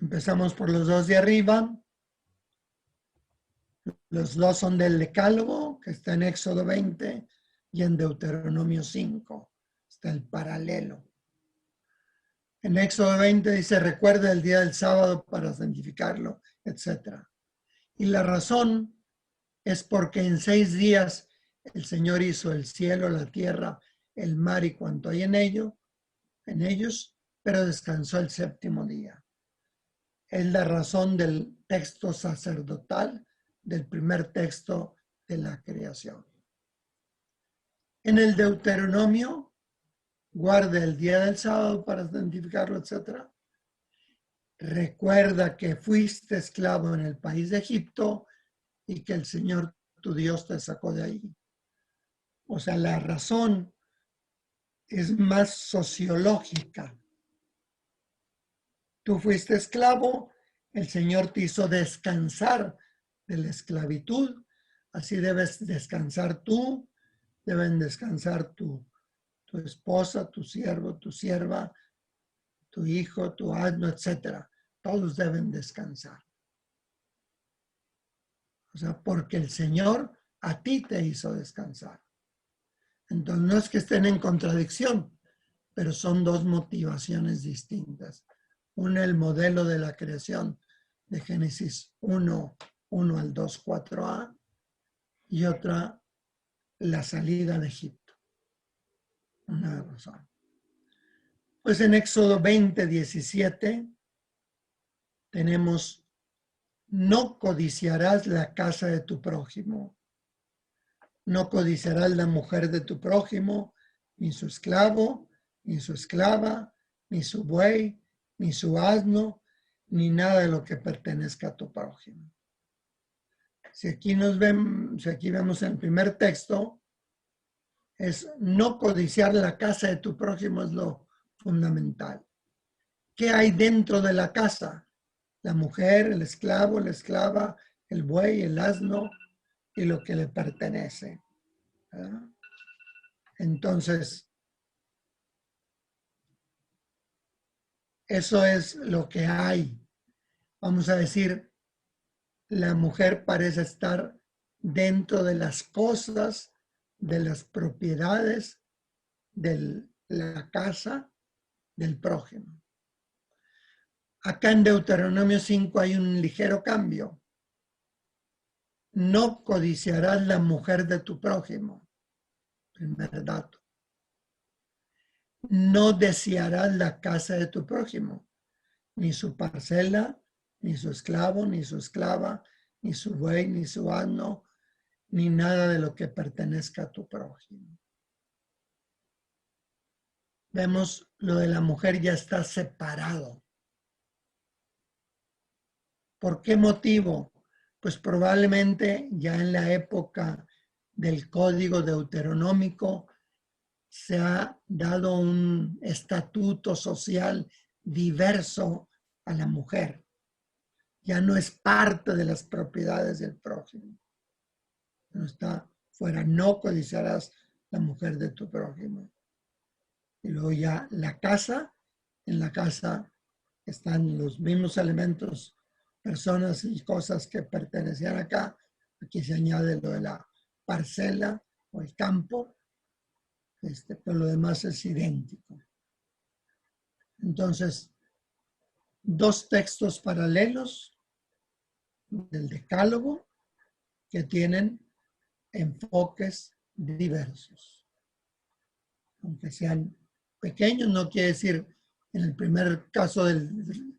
Empezamos por los dos de arriba. Los dos son del Decálogo, que está en Éxodo 20, y en Deuteronomio 5. Está el paralelo. En Éxodo 20 dice, recuerda el día del sábado para santificarlo, etc. Y la razón es porque en 6 días el Señor hizo el cielo, la tierra, el mar y cuanto hay en ellos, pero descansó el séptimo día. Es la razón del texto sacerdotal, del primer texto de la creación. En el Deuteronomio, guarda el día del sábado para santificarlo, etc. Recuerda que fuiste esclavo en el país de Egipto y que el Señor tu Dios te sacó de ahí. O sea, la razón es más sociológica. Tú fuiste esclavo, el Señor te hizo descansar de la esclavitud, así debes descansar tú, deben descansar tu tu esposa, tu siervo, tu sierva, tu hijo, tu asno, etc. Todos deben descansar. O sea, porque el Señor a ti te hizo descansar. Entonces no es que estén en contradicción, pero son dos motivaciones distintas. Una, el modelo de la creación de Génesis 1, 1 al 2, 4a, y otra, la salida de Egipto. Una razón. Pues en Éxodo 20, 17 tenemos: no codiciarás la casa de tu prójimo, no codiciarás la mujer de tu prójimo, ni su esclavo, ni su esclava, ni su buey, ni su asno, ni nada de lo que pertenezca a tu prójimo. Si aquí vemos en el primer texto, es no codiciar la casa de tu prójimo, es lo fundamental. ¿Qué hay dentro de la casa? La mujer, el esclavo, la esclava, el buey, el asno y lo que le pertenece. ¿Verdad? Entonces, eso es lo que hay. Vamos a decir, la mujer parece estar dentro de las cosas, de las propiedades de la casa del prójimo. Acá en Deuteronomio 5 hay un ligero cambio. No codiciarás la mujer de tu prójimo. Primer dato. No desearás la casa de tu prójimo, ni su parcela, ni su esclavo, ni su esclava, ni su buey, ni su asno, ni nada de lo que pertenezca a tu prójimo. Vemos lo de la mujer ya está separado. ¿Por qué motivo? Pues probablemente ya en la época del Código Deuteronómico se ha dado un estatuto social diverso a la mujer. Ya no es parte de las propiedades del prójimo. No está fuera, no codiciarás la mujer de tu prójimo. Y luego ya la casa, en la casa están los mismos elementos, personas y cosas que pertenecían acá. Aquí se añade lo de la parcela o el campo, pero lo demás es idéntico. Entonces, dos textos paralelos del Decálogo que tienen enfoques diversos. Aunque sean pequeños, no quiere decir, en el primer caso del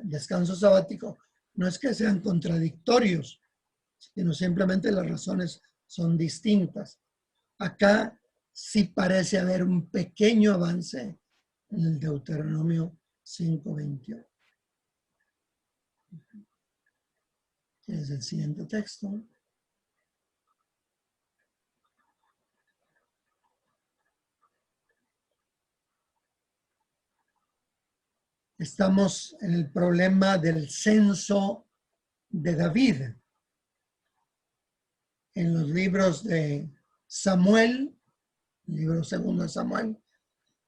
descanso sabático, no es que sean contradictorios, sino simplemente las razones son distintas. Acá sí parece haber un pequeño avance en el Deuteronomio 5:21. Es el siguiente texto. Estamos en el problema del censo de David. En los libros de Samuel, el libro segundo de Samuel,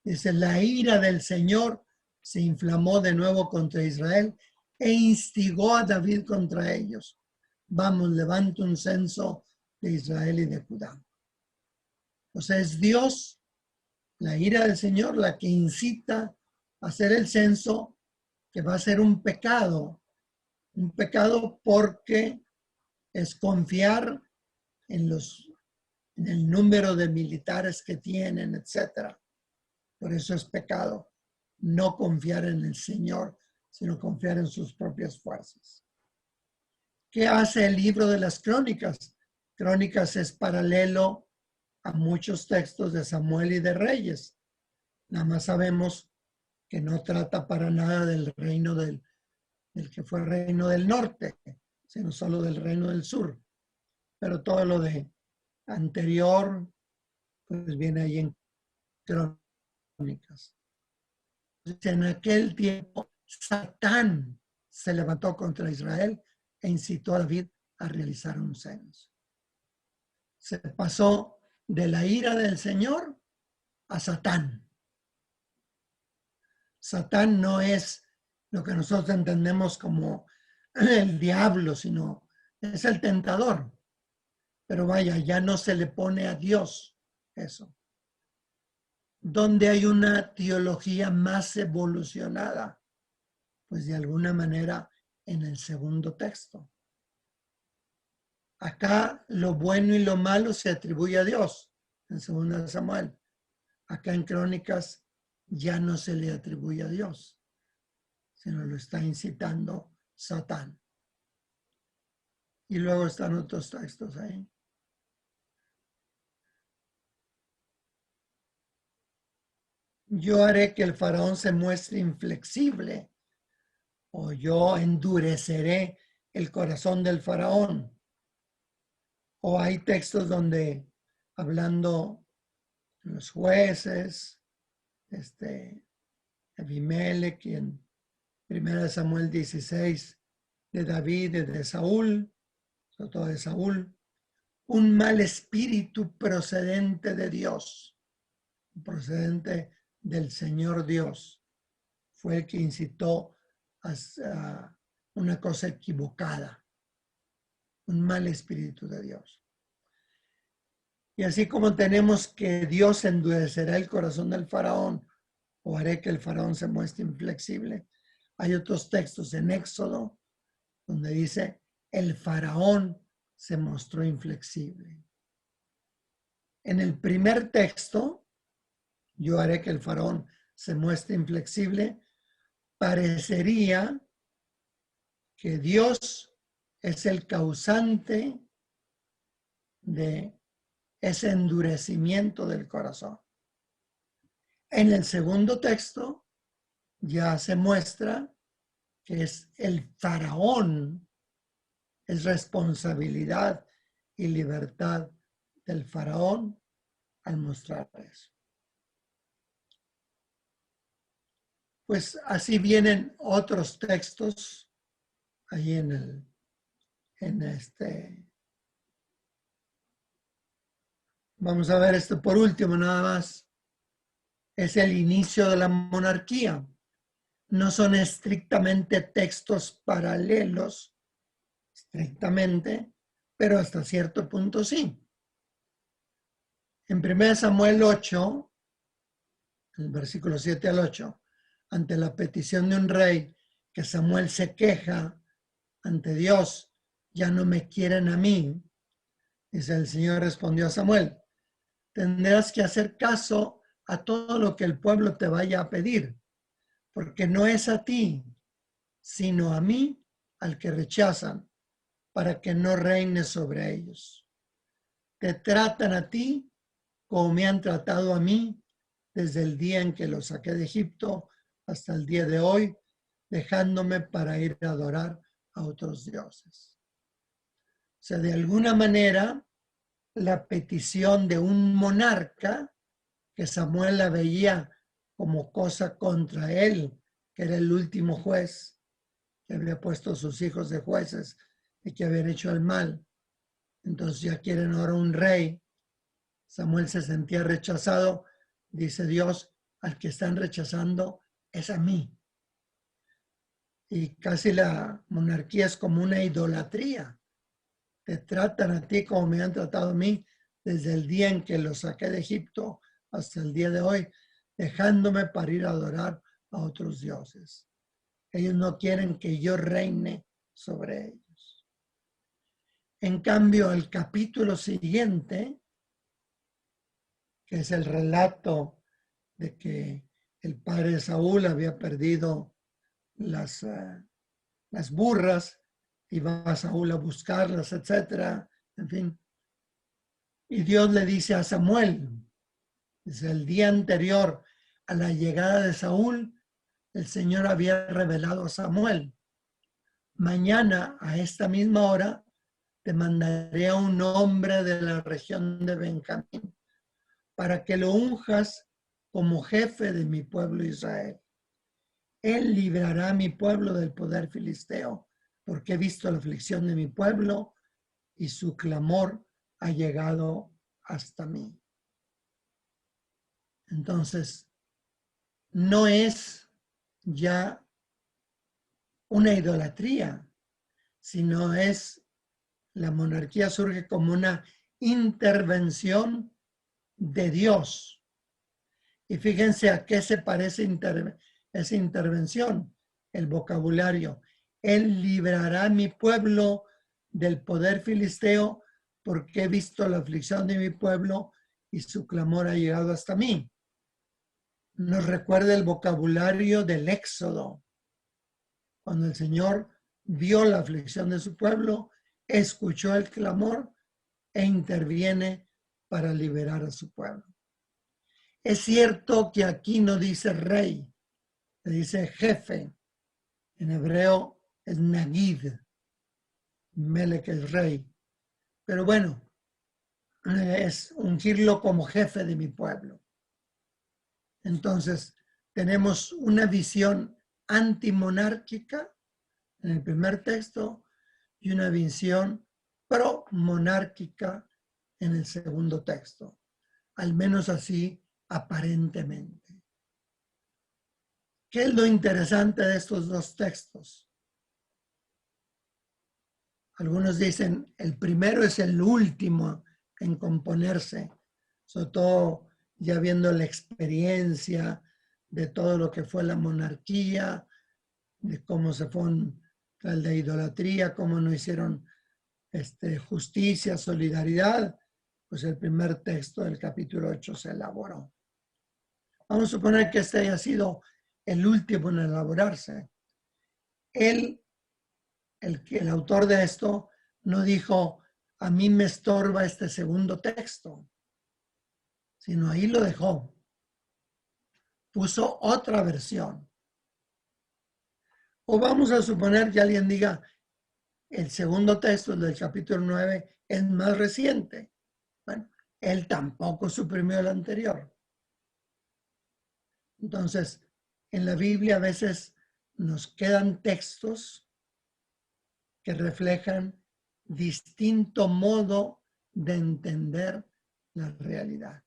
dice: la ira del Señor se inflamó de nuevo contra Israel e instigó a David contra ellos. Vamos, levanta un censo de Israel y de Judá. O sea, es Dios, la ira del Señor, la que incita a hacer el censo, que va a ser un pecado porque es confiar en el número de militares que tienen, etc. Por eso es pecado no confiar en el Señor, sino confiar en sus propias fuerzas. ¿Qué hace el libro de las Crónicas? Crónicas es paralelo a muchos textos de Samuel y de Reyes. Nada más sabemos que no trata para nada del reino del que fue el reino del norte, sino solo del reino del sur. Pero todo lo de anterior, pues viene ahí en Crónicas. En aquel tiempo, Satán se levantó contra Israel e incitó a David a realizar un censo. Se pasó de la ira del Señor a Satán. Satán no es lo que nosotros entendemos como el diablo, sino es el tentador. Pero vaya, ya no se le pone a Dios eso. ¿Dónde hay una teología más evolucionada? Pues de alguna manera en el segundo texto. Acá lo bueno y lo malo se atribuye a Dios, en 2 Samuel. Acá en Crónicas ya no se le atribuye a Dios, sino lo está incitando Satán. Y luego están otros textos ahí. Yo haré que el faraón se muestre inflexible, o yo endureceré el corazón del faraón. O hay textos donde, hablando de los jueces, Abimelech, en 1 Samuel 16, de David y de Saúl, sobre todo de Saúl, un mal espíritu procedente de Dios, procedente del Señor Dios, fue el que incitó a una cosa equivocada, un mal espíritu de Dios. Y así como tenemos que Dios endurecerá el corazón del faraón, o haré que el faraón se muestre inflexible, hay otros textos en Éxodo donde dice, el faraón se mostró inflexible. En el primer texto, yo haré que el faraón se muestre inflexible, parecería que Dios es el causante de ese endurecimiento del corazón. En el segundo texto ya se muestra que es el faraón, es responsabilidad y libertad del faraón al mostrar eso. Pues así vienen otros textos ahí vamos a ver esto por último nada más. Es el inicio de la monarquía. No son estrictamente textos paralelos, estrictamente, pero hasta cierto punto sí. En 1 Samuel 8, el versículo 7 al 8, ante la petición de un rey que Samuel se queja ante Dios, ya no me quieren a mí, dice el Señor respondió a Samuel, tendrás que hacer caso a todo lo que el pueblo te vaya a pedir, porque no es a ti, sino a mí al que rechazan, para que no reines sobre ellos. Te tratan a ti como me han tratado a mí desde el día en que los saqué de Egipto hasta el día de hoy, dejándome para ir a adorar a otros dioses. O sea, de alguna manera, la petición de un monarca, que Samuel la veía como cosa contra él, que era el último juez, que había puesto a sus hijos de jueces y que habían hecho el mal. Entonces ya quieren ahora un rey. Samuel se sentía rechazado. Dice Dios, al que están rechazando es a mí. Y casi la monarquía es como una idolatría. Te tratan a ti como me han tratado a mí desde el día en que los saqué de Egipto hasta el día de hoy, dejándome para ir a adorar a otros dioses. Ellos no quieren que yo reine sobre ellos. En cambio, el capítulo siguiente, que es el relato de que el padre de Saúl había perdido las burras, y va a Saúl a buscarlas, etcétera, en fin. Y Dios le dice a Samuel, desde el día anterior a la llegada de Saúl, el Señor había revelado a Samuel, mañana a esta misma hora te mandaré a un hombre de la región de Benjamín para que lo unjas como jefe de mi pueblo Israel. Él librará a mi pueblo del poder filisteo, porque he visto la aflicción de mi pueblo y su clamor ha llegado hasta mí. Entonces, no es ya una idolatría, sino es, la monarquía surge como una intervención de Dios. Y fíjense a qué se parece esa intervención, el vocabulario. Él librará a mi pueblo del poder filisteo porque he visto la aflicción de mi pueblo y su clamor ha llegado hasta mí. Nos recuerda el vocabulario del Éxodo, cuando el Señor vio la aflicción de su pueblo, escuchó el clamor e interviene para liberar a su pueblo. Es cierto que aquí no dice rey, dice jefe. En hebreo es Nagid, Melech es rey. Pero bueno, es ungirlo como jefe de mi pueblo. Entonces, tenemos una visión antimonárquica en el primer texto y una visión pro-monárquica en el segundo texto. Al menos así aparentemente. ¿Qué es lo interesante de estos dos textos? Algunos dicen el primero es el último en componerse, sobre todo ya viendo la experiencia de todo lo que fue la monarquía, de cómo se fue tras la idolatría, cómo no hicieron justicia, solidaridad, pues el primer texto del capítulo 8 se elaboró. Vamos a suponer que este haya sido el último en elaborarse. El autor de esto no dijo, a mí me estorba este segundo texto, sino ahí lo dejó. Puso otra versión. O vamos a suponer que alguien diga, el segundo texto del capítulo 9 es más reciente. Bueno, él tampoco suprimió el anterior. Entonces, en la Biblia a veces nos quedan textos que reflejan distinto modo de entender la realidad.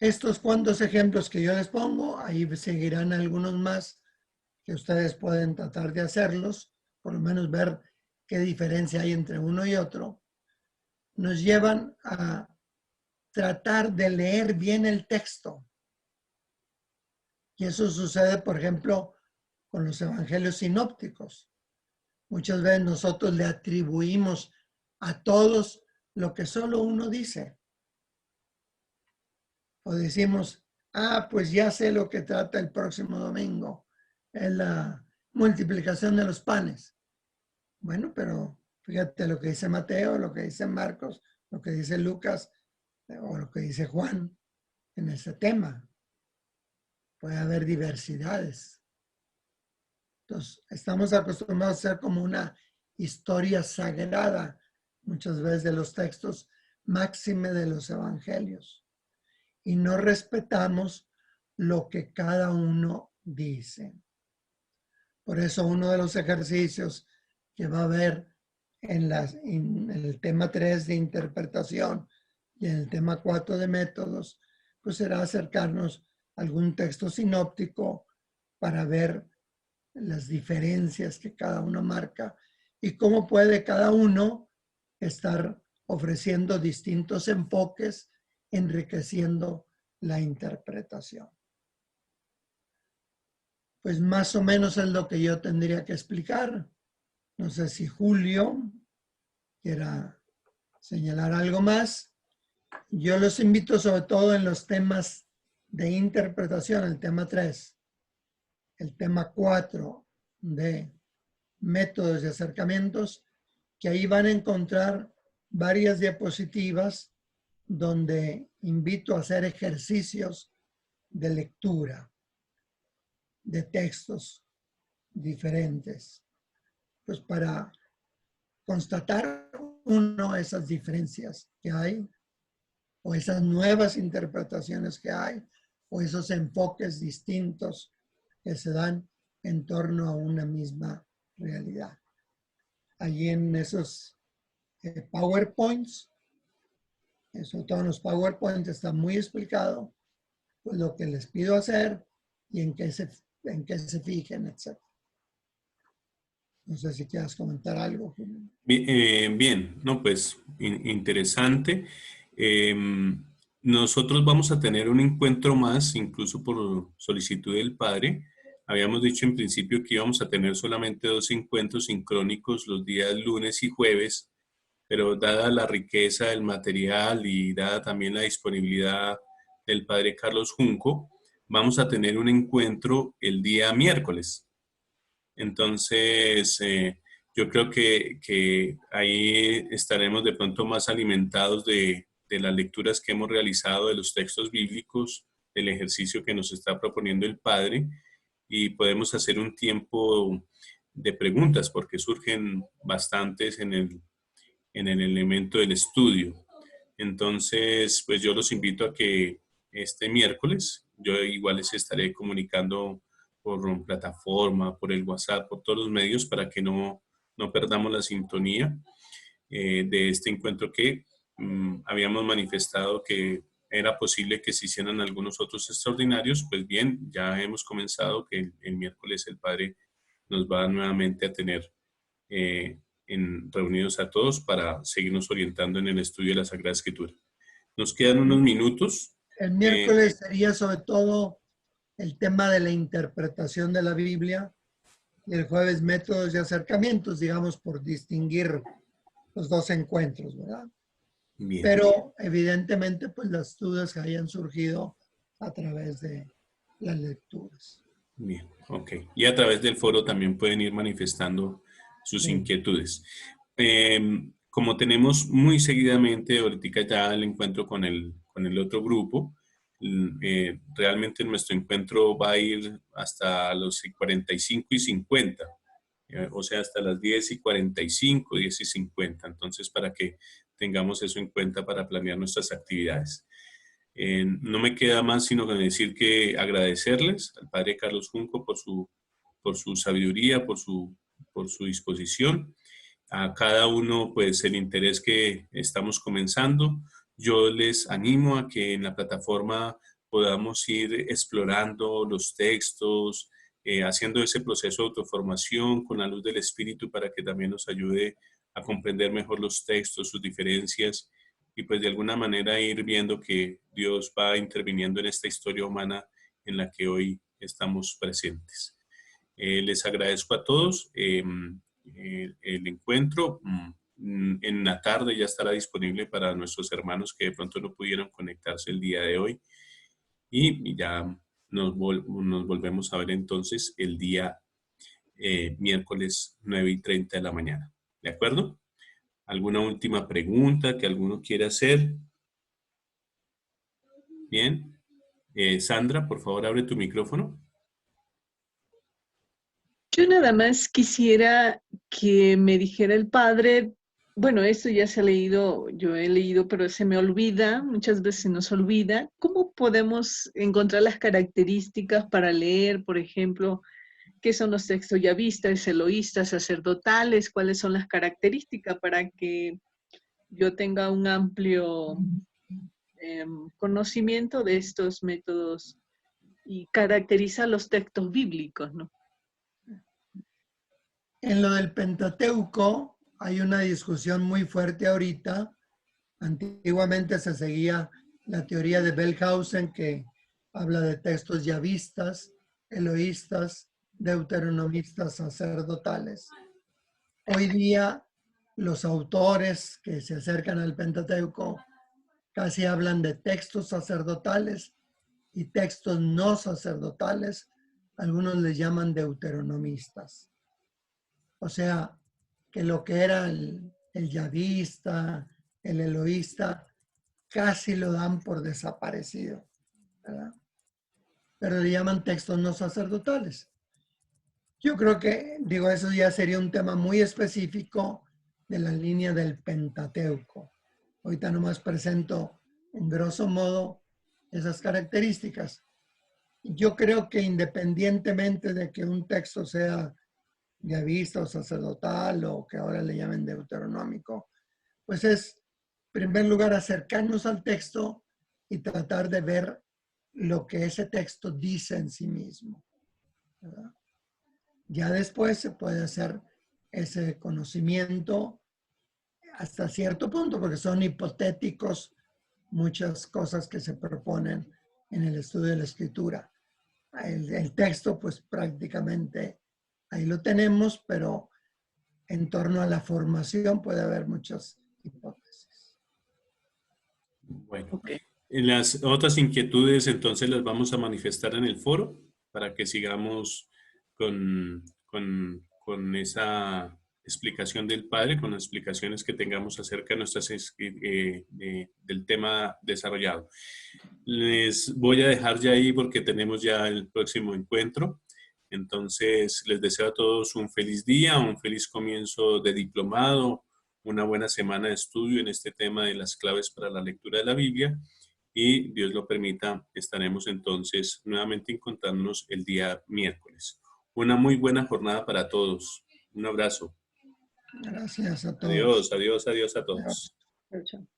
Estos cuantos ejemplos que yo les pongo, ahí seguirán algunos más que ustedes pueden tratar de hacerlos, por lo menos ver qué diferencia hay entre uno y otro, nos llevan a tratar de leer bien el texto. Y eso sucede, por ejemplo, con los evangelios sinópticos. Muchas veces nosotros le atribuimos a todos lo que solo uno dice. O decimos, pues ya sé lo que trata el próximo domingo, es la multiplicación de los panes. Bueno, pero fíjate lo que dice Mateo, lo que dice Marcos, lo que dice Lucas o lo que dice Juan en ese tema. Puede haber diversidades. Entonces, estamos acostumbrados a hacer como una historia sagrada, muchas veces de los textos, máxime de los evangelios. Y no respetamos lo que cada uno dice. Por eso uno de los ejercicios que va a haber en el tema 3 de interpretación y en el tema 4 de métodos, pues será acercarnos a algún texto sinóptico para ver las diferencias que cada uno marca y cómo puede cada uno estar ofreciendo distintos enfoques, enriqueciendo la interpretación. Pues más o menos es lo que yo tendría que explicar. No sé si Julio quiera señalar algo más. Yo los invito sobre todo en los temas de interpretación, el tema 3, el tema 4 de métodos y acercamientos, que ahí van a encontrar varias diapositivas donde invito a hacer ejercicios de lectura de textos diferentes, pues para constatar uno esas diferencias que hay o esas nuevas interpretaciones que hay o esos enfoques distintos que se dan en torno a una misma realidad. Allí en esos PowerPoints Eso todo en los PowerPoint está muy explicado, pues lo que les pido hacer y en qué se fijen, etc. No sé si quieras comentar algo, Julio. Bien, no, pues interesante. Nosotros vamos a tener un encuentro más, incluso por solicitud del padre. Habíamos dicho en principio que íbamos a tener solamente 2 encuentros sincrónicos los días lunes y jueves, pero dada la riqueza del material y dada también la disponibilidad del padre Carlos Junco, vamos a tener un encuentro el día miércoles. Entonces, yo creo que ahí estaremos de pronto más alimentados de las lecturas que hemos realizado de los textos bíblicos, del ejercicio que nos está proponiendo el Padre, y podemos hacer un tiempo de preguntas, porque surgen bastantes en el elemento del estudio. Entonces, pues yo los invito a que este miércoles, yo igual les estaré comunicando por plataforma, por el WhatsApp, por todos los medios para que no perdamos la sintonía de este encuentro que habíamos manifestado que era posible que se hicieran algunos otros extraordinarios. Pues bien, ya hemos comenzado que el miércoles el Padre nos va nuevamente a tener reunidos a todos para seguirnos orientando en el estudio de la Sagrada Escritura. Nos quedan unos minutos. El miércoles sería sobre todo el tema de la interpretación de la Biblia y el jueves métodos y acercamientos, digamos, por distinguir los dos encuentros, ¿verdad? Bien. Pero evidentemente, pues las dudas que hayan surgido a través de las lecturas. Bien, ok. Y a través del foro también pueden ir manifestando sus inquietudes. Como tenemos muy seguidamente, ahorita ya el encuentro con el otro grupo, realmente nuestro encuentro va a ir hasta los 45 y 50, o sea, hasta las 10:45, 10:50. Entonces, para que tengamos eso en cuenta para planear nuestras actividades. No me queda más sino que decir que agradecerles al padre Carlos Junco por su sabiduría, por su disposición. A cada uno, pues, el interés que estamos comenzando. Yo les animo a que en la plataforma podamos ir explorando los textos, haciendo ese proceso de autoformación con la luz del Espíritu para que también nos ayude a comprender mejor los textos, sus diferencias y pues de alguna manera ir viendo que Dios va interviniendo en esta historia humana en la que hoy estamos presentes. Les agradezco a todos el encuentro. En la tarde ya estará disponible para nuestros hermanos que de pronto no pudieron conectarse el día de hoy y ya nos volvemos a ver entonces el día miércoles 9:30 de la mañana. ¿De acuerdo? ¿Alguna última pregunta que alguno quiera hacer? Bien. Sandra, por favor, abre tu micrófono. Yo nada más quisiera que me dijera el padre, bueno, esto ya se ha leído, yo he leído, pero se me olvida, muchas veces se nos olvida. ¿Cómo podemos encontrar las características para leer, por ejemplo, qué son los textos yavistas, eloístas, sacerdotales? ¿Cuáles son las características para que yo tenga un amplio conocimiento de estos métodos y caracterizar los textos bíblicos, ¿no? En lo del Pentateuco hay una discusión muy fuerte ahorita. Antiguamente se seguía la teoría de Bellhausen que habla de textos yavistas, eloístas, deuteronomistas, sacerdotales. Hoy día los autores que se acercan al Pentateuco casi hablan de textos sacerdotales y textos no sacerdotales. Algunos les llaman deuteronomistas. O sea, que lo que era el yavista, el eloísta, casi lo dan por desaparecido, ¿verdad? Pero le llaman textos no sacerdotales. Yo creo que, digo, eso ya sería un tema muy específico de la línea del Pentateuco. Ahorita nomás presento en grosso modo esas características. Yo creo que independientemente de que un texto sea yavista o sacerdotal o que ahora le llamen deuteronómico, pues es primer lugar, acercarnos al texto y tratar de ver lo que ese texto dice en sí mismo, ¿verdad? Ya después se puede hacer ese conocimiento hasta cierto punto, porque son hipotéticos muchas cosas que se proponen en el estudio de la escritura. El texto, pues prácticamente ahí lo tenemos, pero en torno a la formación puede haber muchas hipótesis. Bueno, Ok. las otras inquietudes entonces las vamos a manifestar en el foro para que sigamos con esa explicación del Padre, con las explicaciones que tengamos acerca de del tema desarrollado. Les voy a dejar ya ahí porque tenemos ya el próximo encuentro. Entonces, les deseo a todos un feliz día, un feliz comienzo de diplomado, una buena semana de estudio en este tema de las claves para la lectura de la Biblia. Y Dios lo permita, estaremos entonces nuevamente encontrándonos el día miércoles. Una muy buena jornada para todos. Un abrazo. Gracias a todos. Adiós, adiós, adiós a Adiós. todos. Chao, chao.